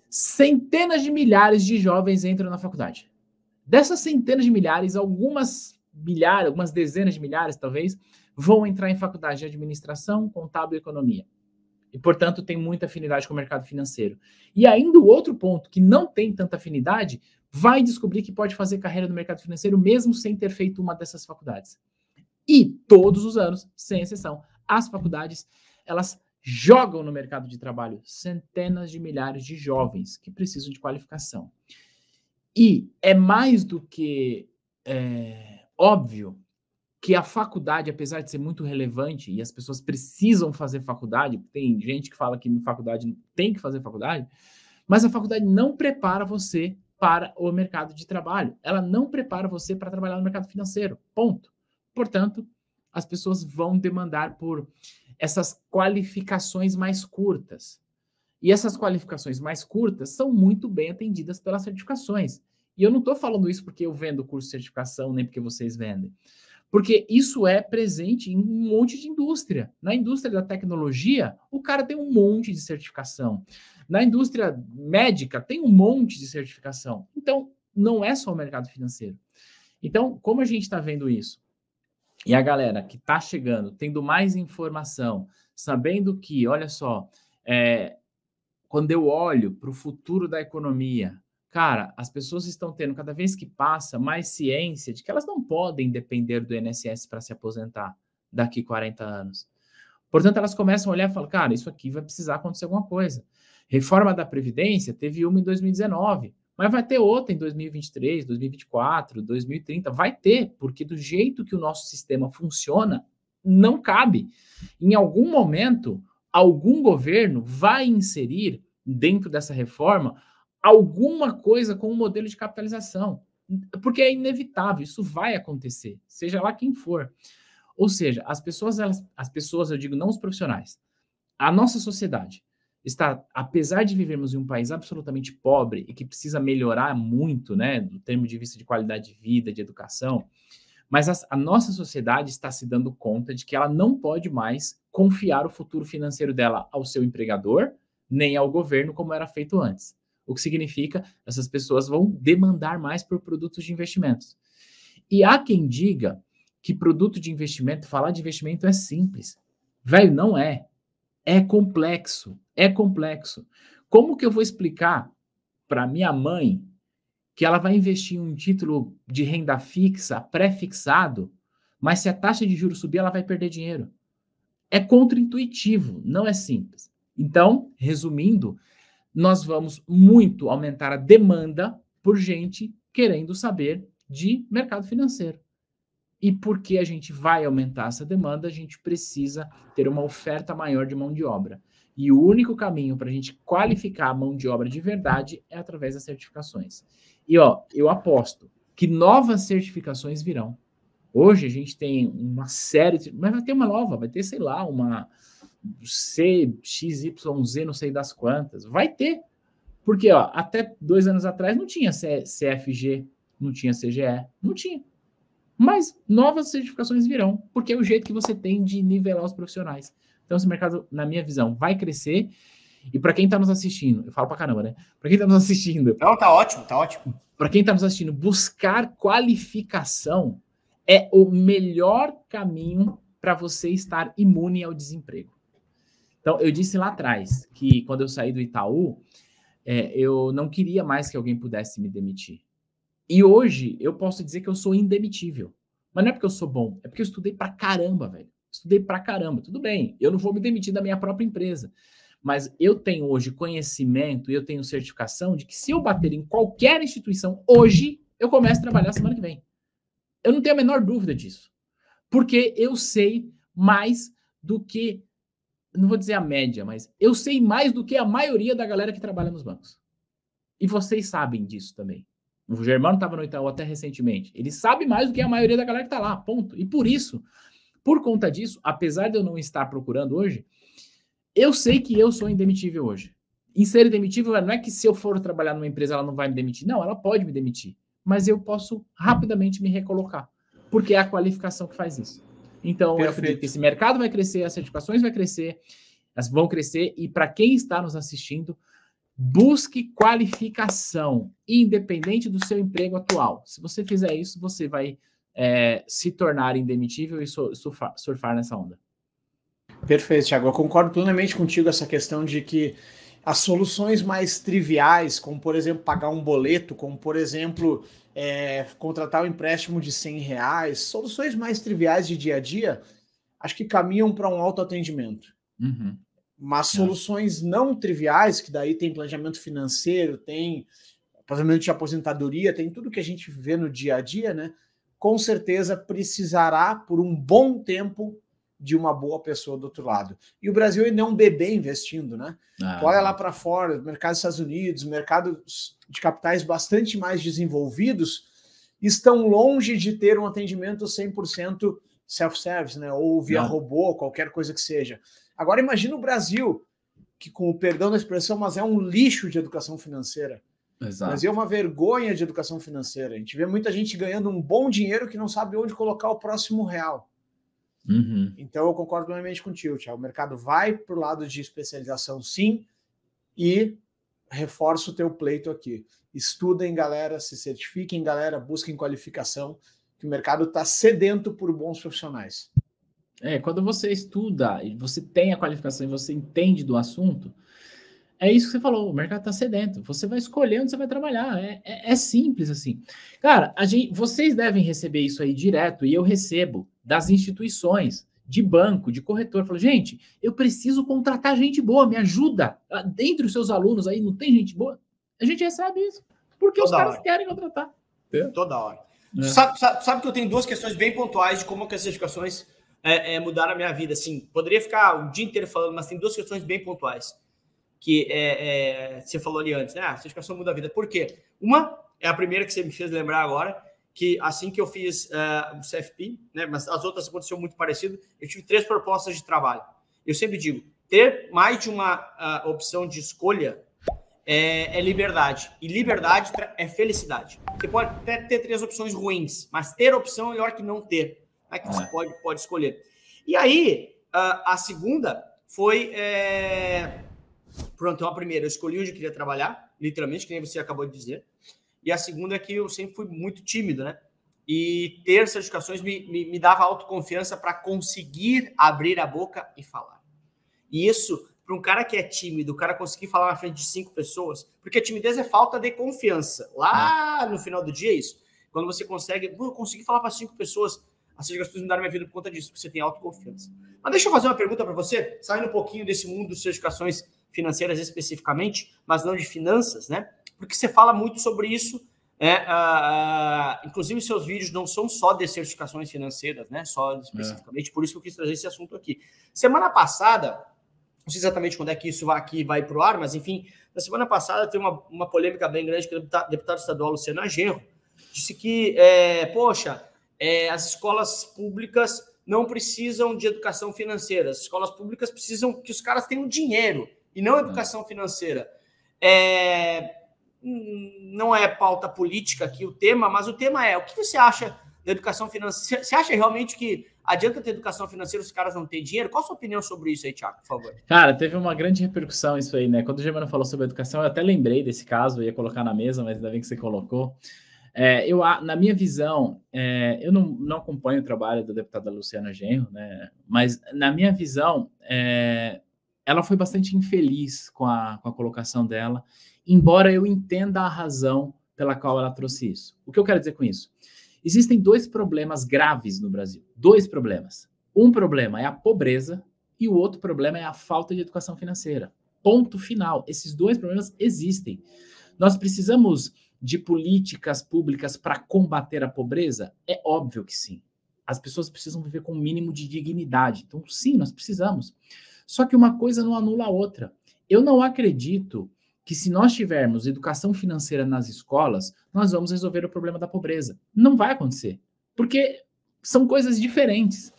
centenas de milhares de jovens entram na faculdade. Dessas centenas de milhares, algumas dezenas de milhares, talvez, vão entrar em faculdade de administração, contábil e economia. E, portanto, tem muita afinidade com o mercado financeiro. E ainda o outro ponto, que não tem tanta afinidade, vai descobrir que pode fazer carreira no mercado financeiro mesmo sem ter feito uma dessas faculdades. E todos os anos, sem exceção, as faculdades, elas jogam no mercado de trabalho centenas de milhares de jovens que precisam de qualificação. E é mais do que óbvio que a faculdade, apesar de ser muito relevante e as pessoas precisam fazer faculdade, tem gente que fala que na faculdade tem que fazer faculdade, mas a faculdade não prepara você para o mercado de trabalho. Ela não prepara você para trabalhar no mercado financeiro. Ponto. Portanto, as pessoas vão demandar por essas qualificações mais curtas. E essas qualificações mais curtas são muito bem atendidas pelas certificações. E eu não estou falando isso porque eu vendo o curso de certificação, nem porque vocês vendem. Porque isso é presente em um monte de indústria. Na indústria da tecnologia, o cara tem um monte de certificação. Na indústria médica, tem um monte de certificação. Então, não é só o mercado financeiro. Então, como a gente está vendo isso? E a galera que está chegando, tendo mais informação, sabendo que, olha só, quando eu olho para o futuro da economia, cara, as pessoas estão tendo, cada vez que passa, mais ciência de que elas não podem depender do INSS para se aposentar daqui 40 anos. Portanto, elas começam a olhar e falam, cara, isso aqui vai precisar acontecer alguma coisa. Reforma da Previdência, teve uma em 2019, mas vai ter outra em 2023, 2024, 2030, vai ter, porque do jeito que o nosso sistema funciona, não cabe. Em algum momento, algum governo vai inserir dentro dessa reforma alguma coisa com o modelo de capitalização, porque é inevitável, isso vai acontecer, seja lá quem for. Ou seja, as pessoas, eu digo, não os profissionais, a nossa sociedade está, apesar de vivermos em um país absolutamente pobre e que precisa melhorar muito, né, do termo de vista de qualidade de vida, de educação, mas a nossa sociedade está se dando conta de que ela não pode mais confiar o futuro financeiro dela ao seu empregador, nem ao governo, como era feito antes. O que significa que essas pessoas vão demandar mais por produtos de investimentos. E há quem diga que produto de investimento, falar de investimento é simples. Velho, não é. É complexo. É complexo. Como que eu vou explicar para minha mãe que ela vai investir em um título de renda fixa, pré-fixado, mas se a taxa de juros subir, ela vai perder dinheiro? É contraintuitivo, não é simples. Então, resumindo, nós vamos muito aumentar a demanda por gente querendo saber de mercado financeiro. E porque a gente vai aumentar essa demanda, a gente precisa ter uma oferta maior de mão de obra. E o único caminho para a gente qualificar a mão de obra de verdade é através das certificações. E eu aposto que novas certificações virão. Hoje a gente tem uma série, mas vai ter uma nova, vai ter, sei lá, uma CXYZ, não sei das quantas. Vai ter. Porque até 2 anos atrás não tinha CFG, não tinha CGE, não tinha. mas novas certificações virão, porque é o jeito que você tem de nivelar os profissionais. Então, esse mercado, na minha visão, vai crescer. E para quem está nos assistindo, eu falo para caramba, né? Para quem está nos assistindo... Não, tá ótimo, tá ótimo. Para quem está nos assistindo, buscar qualificação é o melhor caminho para você estar imune ao desemprego. Então, eu disse lá atrás que quando eu saí do Itaú, eu não queria mais que alguém pudesse me demitir. E hoje eu posso dizer que eu sou indemitível. Mas não é porque eu sou bom, é porque eu estudei pra caramba, velho. Estudei pra caramba. Tudo bem, eu não vou me demitir da minha própria empresa. Mas eu tenho hoje conhecimento e eu tenho certificação de que se eu bater em qualquer instituição hoje, eu começo a trabalhar semana que vem. Eu não tenho a menor dúvida disso. Porque eu sei mais do que, não vou dizer a média, mas eu sei mais do que a maioria da galera que trabalha nos bancos. E vocês sabem disso também. O Germano estava no Itaú até recentemente. Ele sabe mais do que a maioria da galera que está lá, ponto. E por isso, por conta disso, apesar de eu não estar procurando hoje, eu sei que eu sou indemitível hoje. Em ser indemitível, não é que se eu for trabalhar numa empresa ela não vai me demitir. Não, ela pode me demitir. Mas eu posso rapidamente me recolocar. Porque é a qualificação que faz isso. Então, eu acredito que esse mercado vai crescer, as certificações vão crescer. E para quem está nos assistindo, busque qualificação, independente do seu emprego atual. Se você fizer isso, você vai se tornar indemitível e surfar nessa onda. Perfeito, Thiago. Eu concordo plenamente contigo essa questão de que as soluções mais triviais, como por exemplo pagar um boleto, como por exemplo contratar um empréstimo de R$100, soluções mais triviais de dia a dia, acho que caminham para um autoatendimento. Uhum. Mas soluções não triviais, que daí tem planejamento financeiro, tem planejamento de aposentadoria, tem tudo que a gente vê no dia a dia, né? Com certeza precisará por um bom tempo de uma boa pessoa do outro lado. E o Brasil ainda é um bebê investindo, né? Olha lá para fora, mercado dos Estados Unidos, mercados de capitais bastante mais desenvolvidos, estão longe de ter um atendimento 100% self-service, né? Ou via robô, qualquer coisa que seja. Agora imagina o Brasil, que com o perdão da expressão, mas é um lixo de educação financeira. Exato. O Brasil é uma vergonha de educação financeira. A gente vê muita gente ganhando um bom dinheiro que não sabe onde colocar o próximo real. Uhum. Então eu concordo plenamente contigo, Thiago. O mercado vai para o lado de especialização, sim, e reforço o teu pleito aqui. Estudem, galera, se certifiquem, galera, busquem qualificação, que o mercado está sedento por bons profissionais. Quando você estuda e você tem a qualificação e você entende do assunto, é isso que você falou, o mercado está sedento. Você vai escolher onde você vai trabalhar. É simples assim. Cara, vocês devem receber isso aí direto, e eu recebo das instituições, de banco, de corretor. Eu falo, gente, eu preciso contratar gente boa, me ajuda. Dentre os seus alunos aí, não tem gente boa? A gente recebe isso, porque os caras querem contratar. Toda hora. Sabe que eu tenho duas questões bem pontuais de como que as certificações mudaram a minha vida. Assim, poderia ficar o dia inteiro falando, mas tem duas questões bem pontuais. Que você falou ali antes, né? A certificação muda a vida. Por quê? Uma é a primeira que você me fez lembrar agora, que assim que eu fiz o CFP, né? Mas as outras aconteceu muito parecido, eu tive 3 propostas de trabalho. Eu sempre digo, ter mais de uma opção de escolha é liberdade. E liberdade é felicidade. Você pode até ter 3 opções ruins, mas ter opção é melhor que não ter. É que você pode escolher. E aí, a segunda foi... Pronto, então a primeira, eu escolhi onde eu queria trabalhar, literalmente, que nem você acabou de dizer. E a segunda é que eu sempre fui muito tímido, né? E ter certificações me dava autoconfiança para conseguir abrir a boca e falar. E isso, para um cara que é tímido, o cara conseguir falar na frente de 5 pessoas, porque a timidez é falta de confiança. Lá no final do dia é isso. Quando você consegue, eu consegui falar para 5 pessoas, as certificações mudaram minha vida por conta disso, porque você tem autoconfiança. Mas deixa eu fazer uma pergunta para você, saindo um pouquinho desse mundo de certificações financeiras especificamente, mas não de finanças, né? Porque você fala muito sobre isso, inclusive seus vídeos não são só de certificações financeiras, né? Só especificamente, por isso que eu quis trazer esse assunto aqui. Semana passada, não sei exatamente quando é que isso vai para o ar, mas enfim, na semana passada tem uma polêmica bem grande que o deputado estadual Luciano Agenro disse que, as escolas públicas não precisam de educação financeira, as escolas públicas precisam que os caras tenham dinheiro e não educação financeira. Não é pauta política aqui o tema, mas o tema é: o que você acha da educação financeira. Você acha realmente que adianta ter educação financeira se os caras não têm dinheiro? Qual a sua opinião sobre isso aí, Thiago, por favor? Cara, teve uma grande repercussão isso aí, né? Quando o Germano falou sobre educação, eu até lembrei desse caso, eu ia colocar na mesa, mas ainda bem que você colocou. Na minha visão, eu não acompanho o trabalho da deputada Luciana Genro, né? Mas na minha visão, ela foi bastante infeliz com a colocação dela, embora eu entenda a razão pela qual ela trouxe isso. O que eu quero dizer com isso? Existem 2 problemas graves no Brasil. 2 problemas. Um problema é a pobreza e o outro problema é a falta de educação financeira. Ponto final. Esses 2 problemas existem. Nós precisamos de políticas públicas para combater a pobreza? É óbvio que sim. As pessoas precisam viver com um mínimo de dignidade. Então, sim, nós precisamos. Só que uma coisa não anula a outra. Eu não acredito que se nós tivermos educação financeira nas escolas, nós vamos resolver o problema da pobreza. Não vai acontecer, porque são coisas diferentes.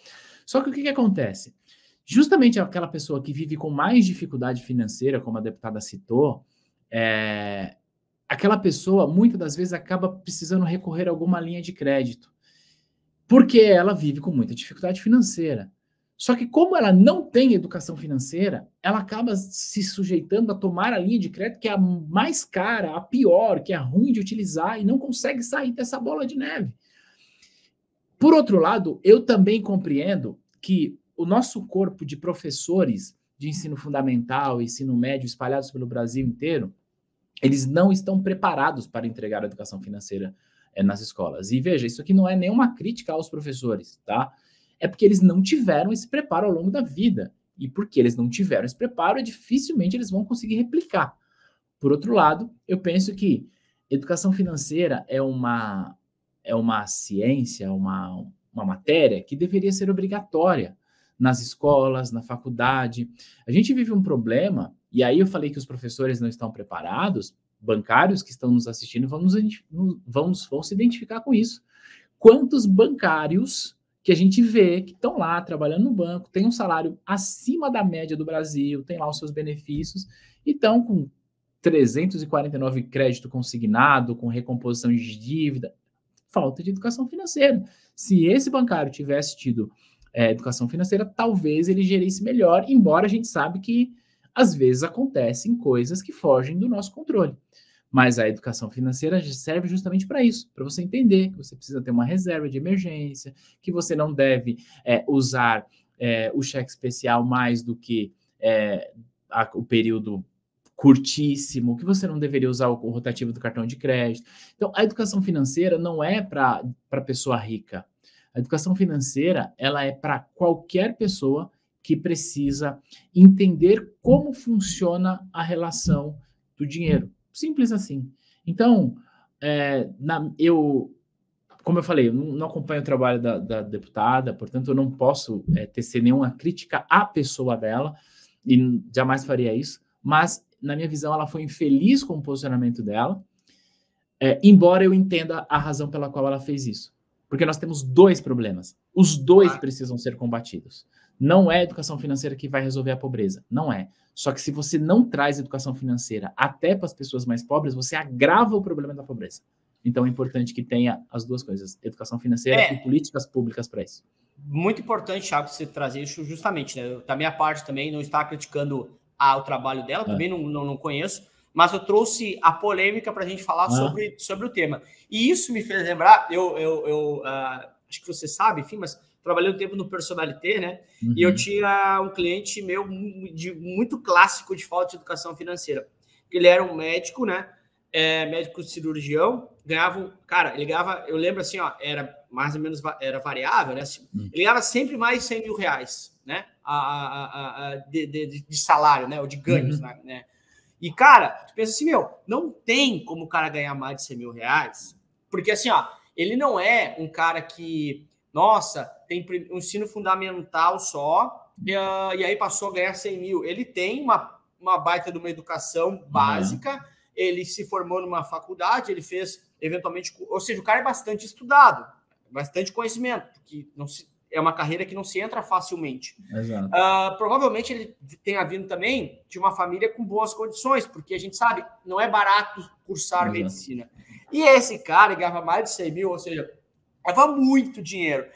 Só que o que acontece? Justamente aquela pessoa que vive com mais dificuldade financeira, como a deputada citou, aquela pessoa, muitas das vezes, acaba precisando recorrer a alguma linha de crédito, porque ela vive com muita dificuldade financeira. Só que como ela não tem educação financeira, ela acaba se sujeitando a tomar a linha de crédito que é a mais cara, a pior, que é ruim de utilizar e não consegue sair dessa bola de neve. Por outro lado, eu também compreendo que o nosso corpo de professores de ensino fundamental e ensino médio espalhados pelo Brasil inteiro, eles não estão preparados para entregar a educação financeira nas escolas. E veja, isso aqui não é nenhuma crítica aos professores, tá? É porque eles não tiveram esse preparo ao longo da vida. E porque eles não tiveram esse preparo, dificilmente eles vão conseguir replicar. Por outro lado, eu penso que educação financeira é uma ciência, uma matéria que deveria ser obrigatória nas escolas, na faculdade. A gente vive um problema, e aí eu falei que os professores não estão preparados, bancários que estão nos assistindo vão se identificar com isso. Quantos bancários que a gente vê que estão lá trabalhando no banco, tem um salário acima da média do Brasil, tem lá os seus benefícios, e estão com 349 crédito consignado, com recomposição de dívida, falta de educação financeira. Se esse bancário tivesse tido educação financeira, talvez ele gerisse melhor, embora a gente sabe que às vezes acontecem coisas que fogem do nosso controle. Mas a educação financeira serve justamente para isso, para você entender que você precisa ter uma reserva de emergência, que você não deve usar o cheque especial mais do que o período curtíssimo, que você não deveria usar o rotativo do cartão de crédito. Então, a educação financeira não é para pessoa rica. A educação financeira, ela é para qualquer pessoa que precisa entender como funciona a relação do dinheiro. Simples assim. Então, como eu falei, eu não acompanho o trabalho da deputada, portanto, eu não posso tecer nenhuma crítica à pessoa dela, e jamais faria isso, mas, na minha visão, ela foi infeliz com o posicionamento dela, embora eu entenda a razão pela qual ela fez isso. Porque nós temos 2 problemas. Os 2 precisam ser combatidos. Não é a educação financeira que vai resolver a pobreza. Não é. Só que se você não traz educação financeira até para as pessoas mais pobres, você agrava o problema da pobreza. Então é importante que tenha as 2 coisas, educação financeira e políticas públicas para isso. Muito importante, Thiago, você trazer isso justamente, né? Da minha parte também, não está criticando o trabalho dela, também não conheço, mas eu trouxe a polêmica para a gente falar sobre o tema. E isso me fez lembrar, acho que você sabe, enfim, mas trabalhei um tempo no Personalité, né? Uhum. E eu tinha um cliente meu muito clássico de falta de educação financeira. Ele era um médico, né? Médico cirurgião, ele ganhava, eu lembro assim, era mais ou menos, era variável, né? Ele ganhava sempre mais de 100 mil reais, né? De salário, né? Ou de ganhos, né? E, cara, tu pensa assim, não tem como o cara ganhar mais de 100 mil reais, porque assim, ele não é um cara que, nossa, tem um ensino fundamental só, e aí passou a ganhar 100 mil. Ele tem uma baita de uma educação básica, ele se formou numa faculdade, ele fez, eventualmente, ou seja, o cara é bastante estudado, bastante conhecimento, que é uma carreira que não se entra facilmente. Exato. Provavelmente ele tenha vindo também de uma família com boas condições, porque a gente sabe, não é barato cursar medicina. E esse cara ganhava mais de 100 mil, ou seja, Dava muito dinheiro.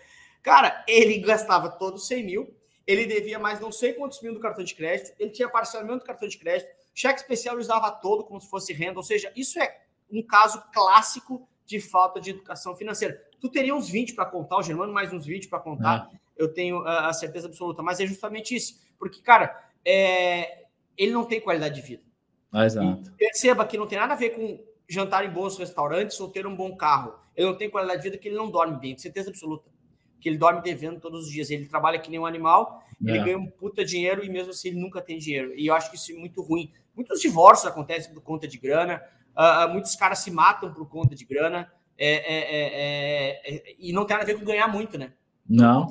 Cara, ele gastava todos 100 mil, ele devia mais não sei quantos mil do cartão de crédito, ele tinha parcelamento do cartão de crédito, cheque especial ele usava todo como se fosse renda, ou seja, isso é um caso clássico de falta de educação financeira. Tu teria uns 20 para contar, o Germano mais uns 20 para contar, eu tenho a certeza absoluta, mas é justamente isso, porque, cara, ele não tem qualidade de vida. Exato. E perceba que não tem nada a ver com jantar em bons restaurantes ou ter um bom carro. Ele não tem qualidade de vida porque ele não dorme bem, com certeza absoluta. Que ele dorme devendo todos os dias. Ele trabalha que nem um animal, ele ganha um puta dinheiro e mesmo assim ele nunca tem dinheiro. E eu acho que isso é muito ruim. Muitos divórcios acontecem por conta de grana, muitos caras se matam por conta de grana, e não tem nada a ver com ganhar muito, né? Não,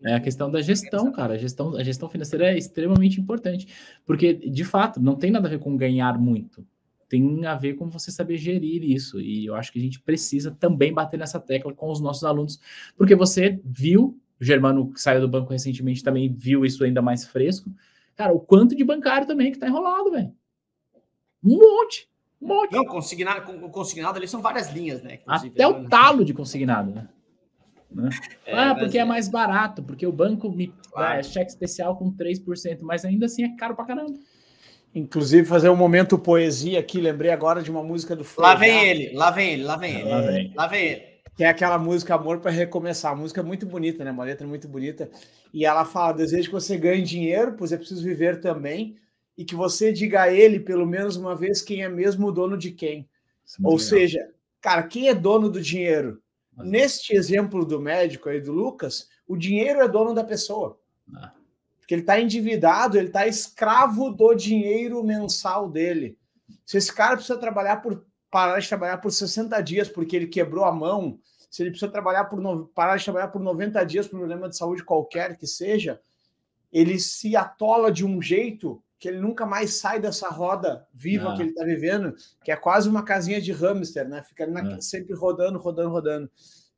é a questão da gestão, cara. A gestão financeira é extremamente importante, porque, de fato, não tem nada a ver com ganhar muito. Tem a ver com você saber gerir isso. E eu acho que a gente precisa também bater nessa tecla com os nossos alunos, porque você viu, o Germano que saiu do banco recentemente também viu isso ainda mais fresco. Cara, o quanto de bancário também que tá enrolado, velho. Um monte. Não, consignado ali são várias linhas, né? Até o talo de consignado, né? Porque é mais barato, porque o banco me dá cheque especial com 3%, mas ainda assim é caro pra caramba. Inclusive, fazer um momento poesia aqui, lembrei agora de uma música do Frejá. Lá vem ele. Que é aquela música Amor para Recomeçar. A música é muito bonita, né? Uma letra muito bonita. E ela fala, desejo que você ganhe dinheiro, pois é preciso viver também, e que você diga a ele, pelo menos uma vez, quem é mesmo o dono de quem. Ou seja, cara, quem é dono do dinheiro? Neste exemplo do médico aí, do Lucas, o dinheiro é dono da pessoa. Porque ele está endividado, ele está escravo do dinheiro mensal dele. Se esse cara precisa parar de trabalhar por 60 dias porque ele quebrou a mão, se ele precisa parar de trabalhar por 90 dias por um problema de saúde qualquer que seja, ele se atola de um jeito que ele nunca mais sai dessa roda viva que ele está vivendo, que é quase uma casinha de hamster, né? Fica sempre rodando.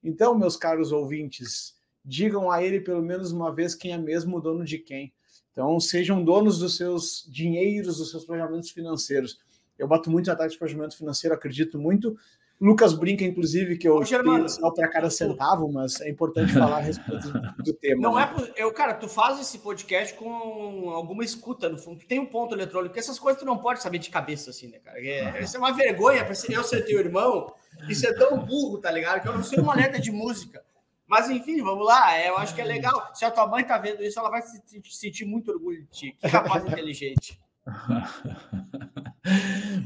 Então, meus caros ouvintes, digam a ele pelo menos uma vez quem é mesmo o dono de quem. Então, sejam donos dos seus dinheiros, dos seus planejamentos financeiros. Eu bato muito atrás de planejamento financeiro, acredito muito. Lucas brinca, inclusive, que eu tenho sinal para cada centavo, mas é importante falar a respeito do tema. Não cara, tu faz esse podcast com alguma escuta, no fundo. Tu tem um ponto eletrônico, porque essas coisas tu não pode saber de cabeça, assim, né, cara? Isso é uma vergonha para eu ser teu irmão e ser tão burro, tá ligado? Que eu não sei uma letra de música. Mas, enfim, vamos lá. Eu acho que é legal. Se a tua mãe tá vendo isso, ela vai se sentir muito orgulho de ti. Que rapaz inteligente.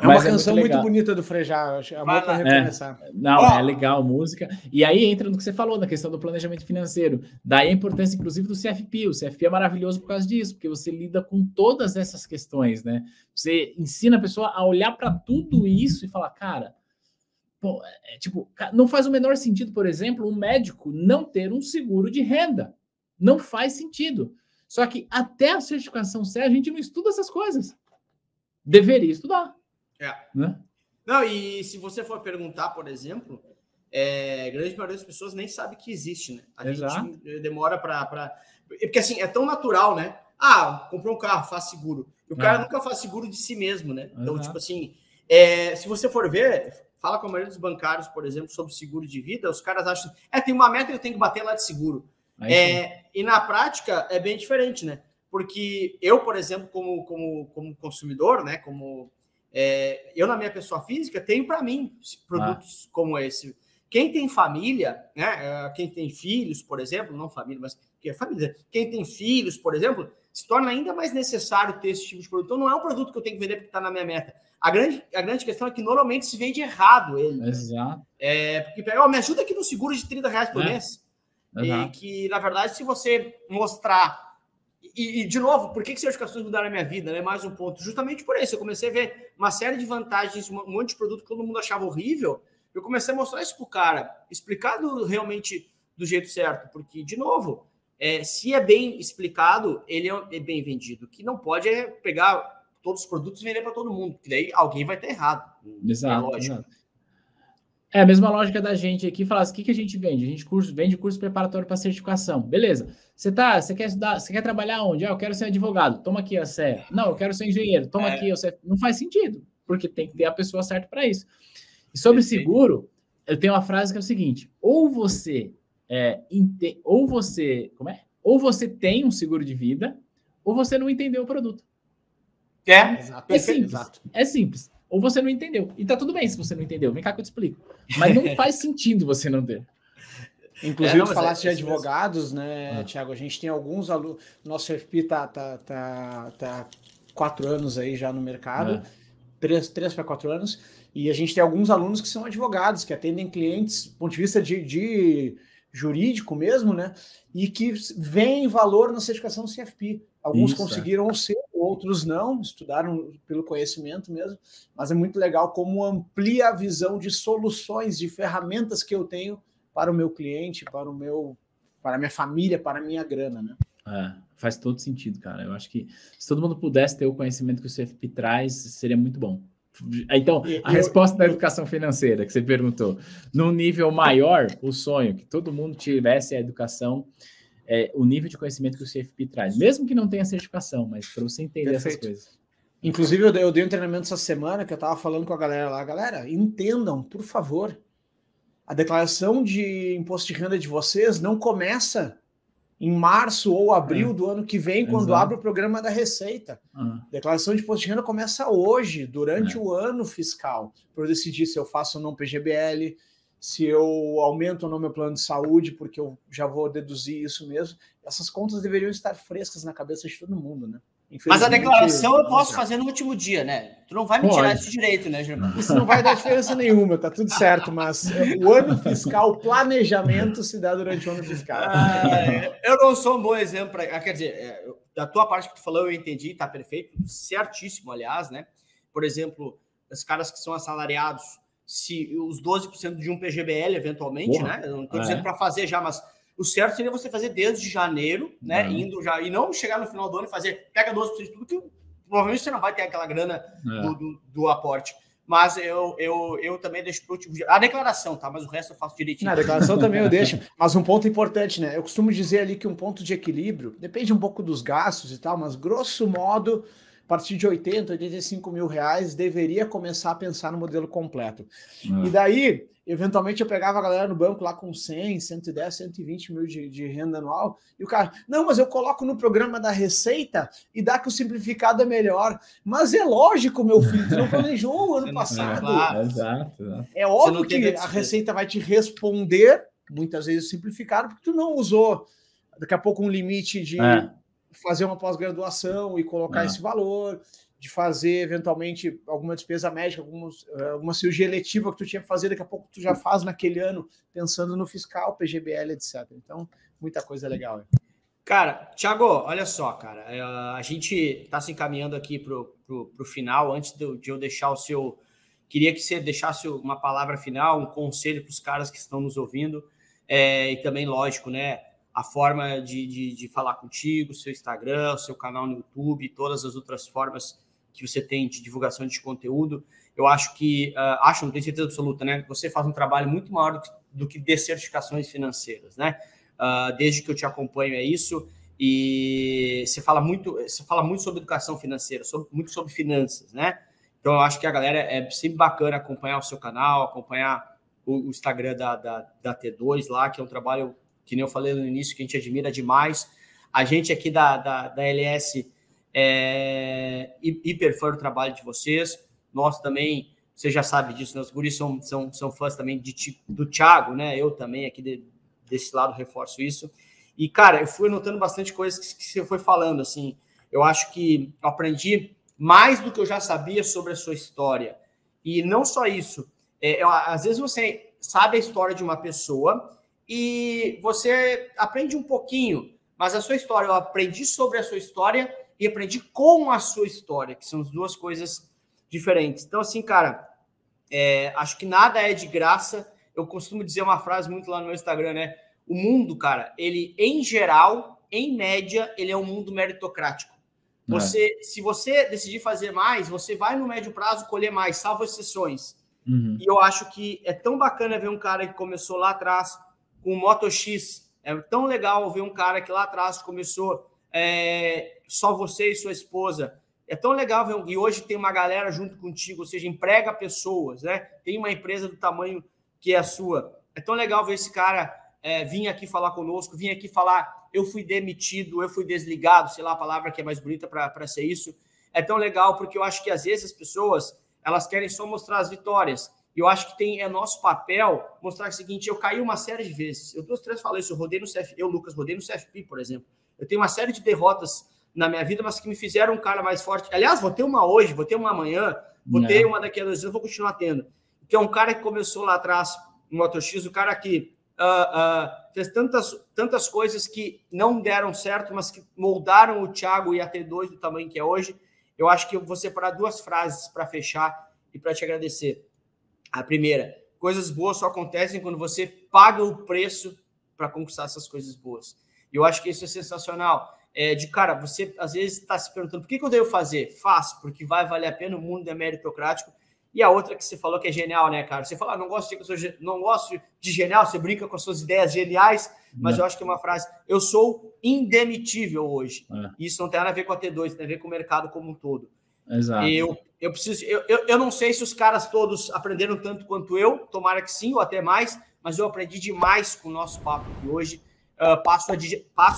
É uma canção muito bonita do Frejá. Amor para recomeçar. É legal a música. E aí entra no que você falou, na questão do planejamento financeiro. Daí a importância, inclusive, do CFP. O CFP é maravilhoso por causa disso, porque você lida com todas essas questões, né? Você ensina a pessoa a olhar para tudo isso e falar, cara, não faz o menor sentido, por exemplo, um médico não ter um seguro de renda. Não faz sentido. Só que até a certificação CE, a gente não estuda essas coisas. Deveria estudar. Né? Não, e se você for perguntar, por exemplo, a grande maioria das pessoas nem sabe que existe, né? A gente demora para... Porque assim, é tão natural, né? Comprou um carro, faz seguro. E o cara nunca faz seguro de si mesmo, né? Então, tipo assim, se você for ver... Fala com a maioria dos bancários, por exemplo, sobre seguro de vida, os caras acham, tem uma meta que eu tenho que bater lá de seguro. E na prática é bem diferente, né? Porque eu, por exemplo, como consumidor, né? Eu, na minha pessoa física, tenho para mim produtos como esse. Quem tem família, né? Quem tem filhos, por exemplo, não família, mas família. Quem tem filhos, por exemplo, se torna ainda mais necessário ter esse tipo de produto. Então, não é um produto que eu tenho que vender porque está na minha meta. A grande questão é que normalmente se vende errado ele. Exato. Porque me ajuda aqui no seguro de R$30 por mês. E que, na verdade, se você mostrar... E de novo, por que certificações mudaram a minha vida? Né? Mais um ponto. Justamente por isso. Eu comecei a ver uma série de vantagens, um monte de produto que todo mundo achava horrível. Eu comecei a mostrar isso pro cara. Explicado realmente do jeito certo. Porque, de novo, se é bem explicado, ele é bem vendido. O que não pode é pegar todos os produtos e vender para todo mundo. Porque daí alguém vai estar errado. Exato. É a mesma lógica da gente aqui, falar assim, o que a gente vende? A gente vende curso preparatório para certificação. Beleza. Você quer estudar, você quer trabalhar onde? Eu quero ser advogado. Toma aqui a CE. Não, eu quero ser engenheiro. Toma aqui a CE. Não faz sentido, porque tem que ter a pessoa certa para isso. E sobre seguro, eu tenho uma frase que é o seguinte: ou você ou você tem um seguro de vida, ou você não entendeu o produto. Exato, É simples. Exato. É simples. Ou você não entendeu. E tá tudo bem se você não entendeu. Vem cá que eu te explico. Mas não faz sentido você não ter. Inclusive, tu falasse de advogados, né, Thiago? A gente tem alguns alunos. Nosso FP tá 4 anos aí já no mercado, 3 para 4 anos, e a gente tem alguns alunos que são advogados, que atendem clientes do ponto de vista de jurídico mesmo, né? E que veem valor na certificação CFP. Alguns conseguiram ser, outros não, estudaram pelo conhecimento mesmo, mas é muito legal como amplia a visão de soluções, de ferramentas que eu tenho para o meu cliente, para a minha família, para a minha grana, né? Faz todo sentido, cara. Eu acho que se todo mundo pudesse ter o conhecimento que o CFP traz, seria muito bom. Então, a resposta da educação financeira que você perguntou, num nível maior, o sonho que todo mundo tivesse a educação, o nível de conhecimento que o CFP traz, mesmo que não tenha certificação, mas para você entender essas coisas. Inclusive, eu dei um treinamento essa semana que eu estava falando com a galera lá. Galera, entendam, por favor, a declaração de imposto de renda de vocês não começa em março ou abril do ano que vem, quando abre o programa da Receita. Declaração de imposto de renda começa hoje, durante o ano fiscal, para eu decidir se eu faço ou não PGBL, se eu aumento ou não meu plano de saúde, porque eu já vou deduzir isso mesmo. Essas contas deveriam estar frescas na cabeça de todo mundo, né? Mas a declaração eu posso fazer no último dia, né? Tu não vai me tirar esse direito, né, Germano? Isso não vai dar diferença nenhuma, tá tudo certo, mas o ano fiscal, o planejamento se dá durante o ano fiscal. Eu não sou um bom exemplo, quer dizer, da tua parte que tu falou eu entendi, tá perfeito, certíssimo, aliás, né? Por exemplo, os caras que são assalariados, se os 12% de um PGBL, eventualmente, né? Eu não estou dizendo para fazer já, mas o certo seria você fazer desde janeiro, né? Indo já, e não chegar no final do ano e fazer, pega 12% de tudo, que provavelmente você não vai ter aquela grana do aporte. Mas eu também deixo para o último dia. A declaração, tá? Mas o resto eu faço direitinho. A declaração também eu deixo. Mas um ponto importante, né? Eu costumo dizer ali que um ponto de equilíbrio, depende um pouco dos gastos e tal, mas grosso modo, a partir de 80, 85 mil reais, deveria começar a pensar no modelo completo. E daí, eventualmente, eu pegava a galera no banco lá com 100, 110, 120 mil de renda anual, e o cara, não, mas eu coloco no programa da Receita e dá que o simplificado é melhor. Mas é lógico, meu filho, tu não planejou o ano passado. Exato. É óbvio que a Receita vai te responder, muitas vezes simplificado, porque tu não usou, daqui a pouco, um limite de fazer uma pós-graduação e colocar esse valor, de fazer, eventualmente, alguma despesa médica, alguma cirurgia eletiva que tu tinha que fazer, daqui a pouco tu já faz naquele ano, pensando no fiscal, PGBL, etc. Então, muita coisa legal. Cara, Thiago, olha só, cara, a gente está se encaminhando aqui pro final, antes de eu deixar o seu... Queria que você deixasse uma palavra final, um conselho para os caras que estão nos ouvindo, e também, lógico, né, a forma de falar contigo, seu Instagram, seu canal no YouTube, todas as outras formas que você tem de divulgação de conteúdo. Eu acho que, não tenho certeza absoluta, né? Você faz um trabalho muito maior do que de certificações financeiras, né? Desde que eu te acompanho é isso, e você fala muito sobre educação financeira, muito sobre finanças, né? Então, eu acho que a galera é sempre bacana acompanhar o seu canal, acompanhar o Instagram da T2 lá, que é um trabalho, que nem eu falei no início, que a gente admira demais. A gente aqui da LS hiper fã do trabalho de vocês. Nós também, você já sabe disso, né? Os guris são fãs também do Thiago, né? Eu também aqui desse lado reforço isso. E, cara, eu fui anotando bastante coisas que você foi falando, assim. Eu acho que eu aprendi mais do que eu já sabia sobre a sua história. E não só isso. Às vezes você sabe a história de uma pessoa e você aprende um pouquinho, mas a sua história, eu aprendi sobre a sua história e aprendi com a sua história, que são as duas coisas diferentes. Então, assim, cara, acho que nada é de graça. Eu costumo dizer uma frase muito lá no meu Instagram, né? O mundo, cara, ele, em geral, em média, ele é um mundo meritocrático. Se você decidir fazer mais, você vai no médio prazo colher mais, salvo exceções. E eu acho que é tão bacana ver um cara que começou lá atrás com o Moto X. É tão legal ver um cara que lá atrás começou só você e sua esposa. É tão legal ver, e hoje tem uma galera junto contigo, ou seja, emprega pessoas, né? Tem uma empresa do tamanho que é a sua. É tão legal ver esse cara vir aqui falar conosco, vir aqui falar, eu fui demitido, eu fui desligado, sei lá a palavra que é mais bonita para ser isso. É tão legal porque eu acho que às vezes as pessoas, elas querem só mostrar as vitórias. E eu acho que é nosso papel mostrar o seguinte, eu caí uma série de vezes. Eu 2, 3 falei isso, Lucas, rodei no CFP, por exemplo. Eu tenho uma série de derrotas na minha vida, mas que me fizeram um cara mais forte. Aliás, vou ter uma hoje, vou ter uma amanhã, vou ter uma daqui a 2 dias, vou continuar tendo. Que é um cara que começou lá atrás no MotoX, o cara que fez tantas coisas que não deram certo, mas que moldaram o Thiago e a T2 do tamanho que é hoje. Eu acho que eu vou separar 2 frases para fechar e para te agradecer. A primeira, coisas boas só acontecem quando você paga o preço para conquistar essas coisas boas. E eu acho que isso é sensacional. Cara, você às vezes está se perguntando, por que eu devo fazer? Faz, porque vai valer a pena, o mundo é meritocrático. E a outra que você falou que é genial, né, cara? Você fala, não gosto de genial, você brinca com as suas ideias geniais, mas eu acho que é uma frase, eu sou indemitível hoje. Isso não tem nada a ver com a T2, tem a ver com o mercado como um todo. Exato. Eu não sei se os caras todos aprenderam tanto quanto eu, tomara que sim, ou até mais, mas eu aprendi demais com o nosso papo aqui hoje. Passo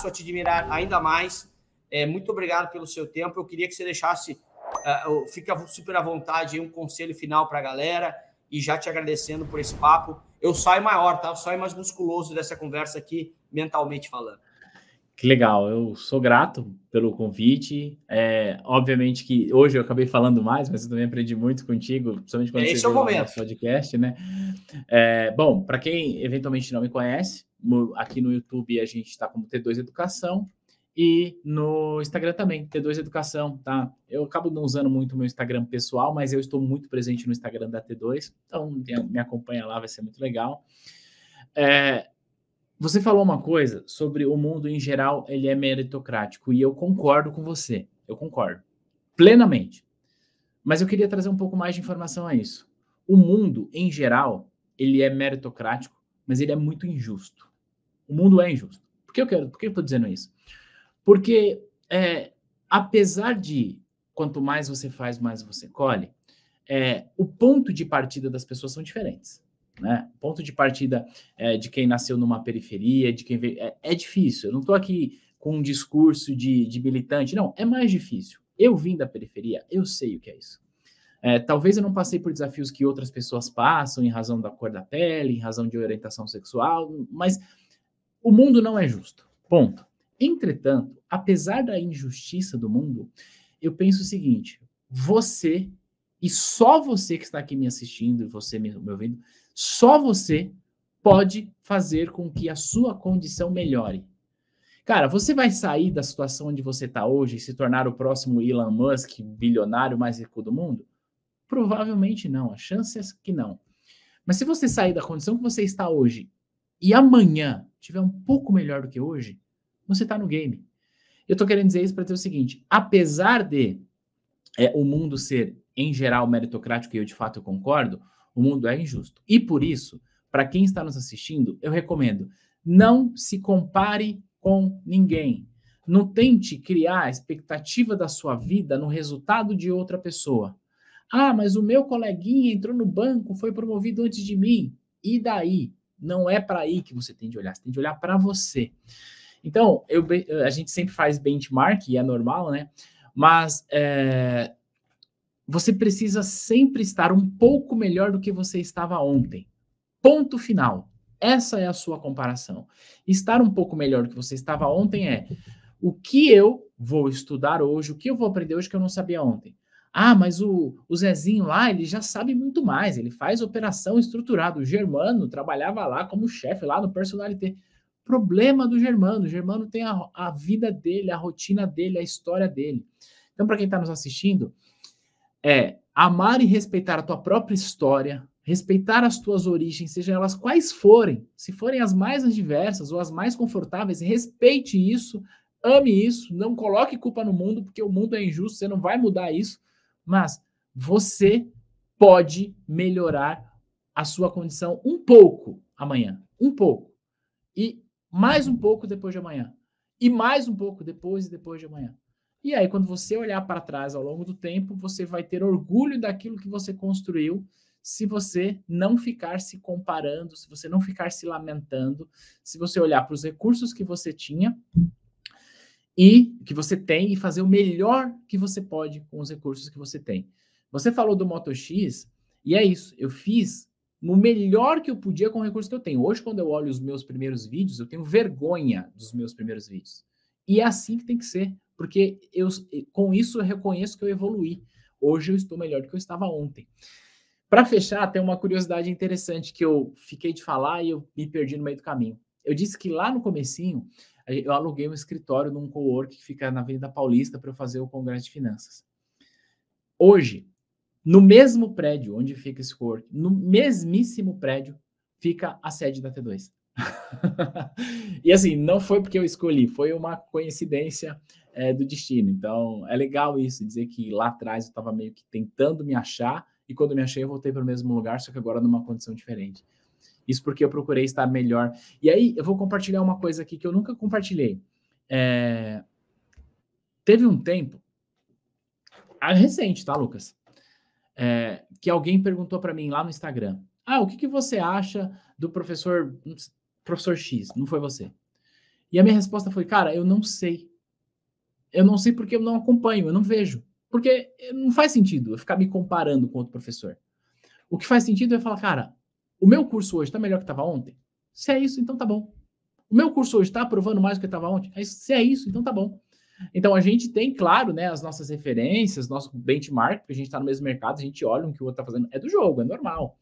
a te admirar ainda mais. Muito obrigado pelo seu tempo. Eu queria que você deixasse, fica super à vontade, um conselho final para a galera, e já te agradecendo por esse papo. Eu saio maior, tá? Eu saio mais musculoso dessa conversa aqui, mentalmente falando. Que legal, eu sou grato pelo convite. Obviamente que hoje eu acabei falando mais, mas eu também aprendi muito contigo, principalmente quando você veio no podcast, né? Bom, para quem eventualmente não me conhece, aqui no YouTube a gente está como T2 Educação e no Instagram também, T2 Educação, tá? Eu acabo não usando muito o meu Instagram pessoal, mas eu estou muito presente no Instagram da T2, então me acompanha lá, vai ser muito legal. Você falou uma coisa sobre o mundo em geral, ele é meritocrático, e eu concordo com você, eu concordo plenamente. Mas eu queria trazer um pouco mais de informação a isso. O mundo, em geral, ele é meritocrático, mas ele é muito injusto. O mundo é injusto. Por que eu estou dizendo isso? Porque, apesar de quanto mais você faz, mais você colhe, o ponto de partida das pessoas são diferentes. Né? O ponto de partida de quem nasceu numa periferia, de quem veio, é difícil. Eu não estou aqui com um discurso de militante, não, é mais difícil. Eu vim da periferia, eu sei o que é isso. Talvez eu não passei por desafios que outras pessoas passam em razão da cor da pele, em razão de orientação sexual, mas o mundo não é justo. Ponto. Entretanto, apesar da injustiça do mundo, eu penso o seguinte, você, e só você que está aqui me assistindo, e você me ouvindo, só você pode fazer com que a sua condição melhore. Cara, você vai sair da situação onde você está hoje e se tornar o próximo Elon Musk, bilionário mais rico do mundo? Provavelmente não, a chance é que não. Mas se você sair da condição que você está hoje e amanhã tiver um pouco melhor do que hoje, você está no game. Eu estou querendo dizer isso para dizer o seguinte, apesar de o mundo ser, em geral, meritocrático, e eu de fato concordo, o mundo é injusto. E por isso, para quem está nos assistindo, eu recomendo, não se compare com ninguém. Não tente criar a expectativa da sua vida no resultado de outra pessoa. Ah, mas o meu coleguinha entrou no banco, foi promovido antes de mim. E daí? Não é para aí que você tem de olhar, você tem de olhar para você. Então, a gente sempre faz benchmark, e é normal, né? Mas você precisa sempre estar um pouco melhor do que você estava ontem. Ponto final. Essa é a sua comparação. Estar um pouco melhor do que você estava ontem é o que eu vou estudar hoje, o que eu vou aprender hoje que eu não sabia ontem. Ah, mas o Zezinho lá, ele já sabe muito mais, ele faz operação estruturada. O Germano trabalhava lá como chefe, lá no Personalité. Problema do Germano. O Germano tem a vida dele, a rotina dele, a história dele. Então, para quem está nos assistindo, amar e respeitar a tua própria história, respeitar as tuas origens, sejam elas quais forem, se forem as mais adversas ou as mais confortáveis, respeite isso, ame isso, não coloque culpa no mundo, porque o mundo é injusto, você não vai mudar isso, mas você pode melhorar a sua condição um pouco amanhã, um pouco, e mais um pouco depois de amanhã, e mais um pouco depois e depois de amanhã. E aí, quando você olhar para trás ao longo do tempo, você vai ter orgulho daquilo que você construiu, se você não ficar se comparando, se você não ficar se lamentando, se você olhar para os recursos que você tinha e que você tem e fazer o melhor que você pode com os recursos que você tem. Você falou do Moto X, e é isso, eu fiz no melhor que eu podia com o recurso que eu tenho. Hoje, quando eu olho os meus primeiros vídeos, eu tenho vergonha dos meus primeiros vídeos. E é assim que tem que ser, porque com isso eu reconheço que eu evoluí. Hoje eu estou melhor do que eu estava ontem. Para fechar, tem uma curiosidade interessante que eu fiquei de falar e eu me perdi no meio do caminho. Eu disse que lá no comecinho, eu aluguei um escritório num cowork que fica na Avenida Paulista para eu fazer o Congresso de Finanças. Hoje, no mesmo prédio onde fica esse cowork, no mesmíssimo prédio, fica a sede da T2. E assim, não foi porque eu escolhi, foi uma coincidência do destino. Então, é legal isso, dizer que lá atrás eu estava meio que tentando me achar, e quando me achei eu voltei para o mesmo lugar, só que agora numa condição diferente. Isso porque eu procurei estar melhor. E aí, eu vou compartilhar uma coisa aqui que eu nunca compartilhei. Teve um tempo, recente, tá, Lucas? Que alguém perguntou para mim lá no Instagram, o que você acha do professor X? Não foi você. E a minha resposta foi, cara, eu não sei. Eu não sei porque eu não acompanho, eu não vejo. Porque não faz sentido eu ficar me comparando com outro professor. O que faz sentido é falar, cara, o meu curso hoje está melhor que estava ontem? Se é isso, então tá bom. O meu curso hoje está aprovando mais do que estava ontem? Se é isso, então tá bom. Então, a gente tem, claro, né, as nossas referências, nosso benchmark, porque a gente está no mesmo mercado, a gente olha o que o outro está fazendo, é do jogo, é normal.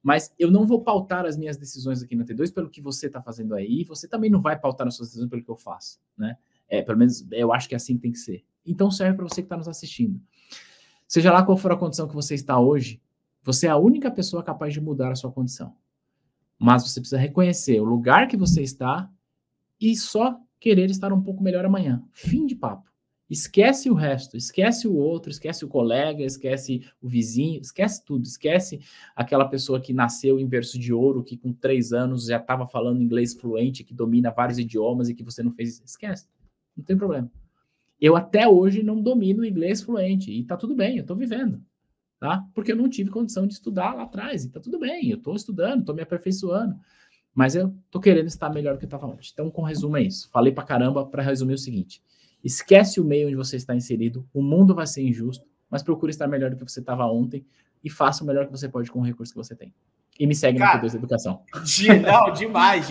Mas eu não vou pautar as minhas decisões aqui na T2 pelo que você está fazendo aí, você também não vai pautar as suas decisões pelo que eu faço, né? Pelo menos eu acho que é assim que tem que ser. Então, serve para você que está nos assistindo. Seja lá qual for a condição que você está hoje, você é a única pessoa capaz de mudar a sua condição. Mas você precisa reconhecer o lugar que você está e só querer estar um pouco melhor amanhã. Fim de papo. Esquece o resto, esquece o outro, esquece o colega, esquece o vizinho, esquece tudo, esquece aquela pessoa que nasceu em berço de ouro, que com 3 anos já estava falando inglês fluente, que domina vários idiomas e que você não fez isso. Esquece, não tem problema. Eu até hoje não domino inglês fluente e tá tudo bem, eu tô vivendo, tá? Porque eu não tive condição de estudar lá atrás e tá tudo bem, eu tô estudando, tô me aperfeiçoando. Mas eu tô querendo estar melhor do que eu estava ontem. Então, com resumo é isso. Falei pra caramba para resumir o seguinte. Esquece o meio onde você está inserido. O mundo vai ser injusto, mas procure estar melhor do que você estava ontem e faça o melhor que você pode com o recurso que você tem. E me segue na T2 Educação. Não, demais.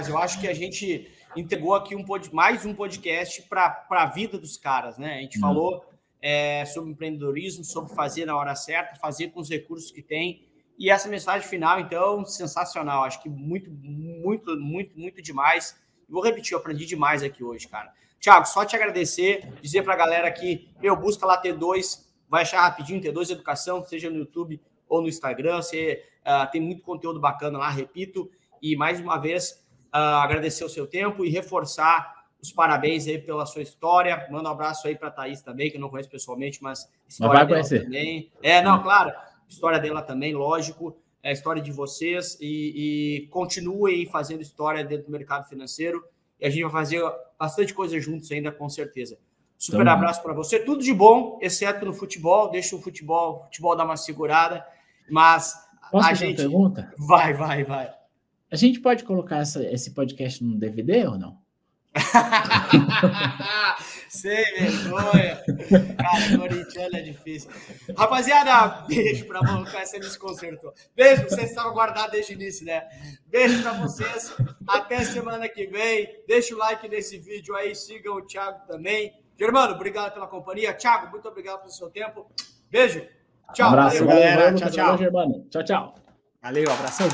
Eu acho que a gente entregou aqui mais um podcast para a vida dos caras, né? A gente falou sobre empreendedorismo, sobre fazer na hora certa, fazer com os recursos que tem. E essa mensagem final, então, sensacional. Acho que muito demais. Vou repetir, eu aprendi demais aqui hoje, cara. Thiago, só te agradecer, dizer para a galera que, busca lá T2, vai achar rapidinho, T2 Educação, seja no YouTube ou no Instagram. Você tem muito conteúdo bacana lá, repito. E, mais uma vez, agradecer o seu tempo e reforçar os parabéns aí pela sua história. Manda um abraço aí para a Thaís também, que eu não conheço pessoalmente, mas história dela também. Claro. História dela também, lógico, é a história de vocês e continuem fazendo história dentro do mercado financeiro e a gente vai fazer bastante coisa juntos ainda, com certeza. Super abraço para você, tudo de bom, exceto no futebol, deixa o futebol dar uma segurada, mas Posso fazer uma pergunta? Vai. A gente pode colocar esse podcast num DVD ou não? Sem vergonha. Cara, corintiano é difícil. Rapaziada, beijo pra vocês. Você desconcertou. Beijo, vocês estavam guardados desde o início, né? Beijo pra vocês. Até semana que vem. Deixa o like nesse vídeo aí. Sigam o Thiago também. Germano, obrigado pela companhia. Thiago, muito obrigado pelo seu tempo. Beijo. Tchau. Um abraço, valeu, galera. Tchau, Germano. Tchau. Valeu, abração.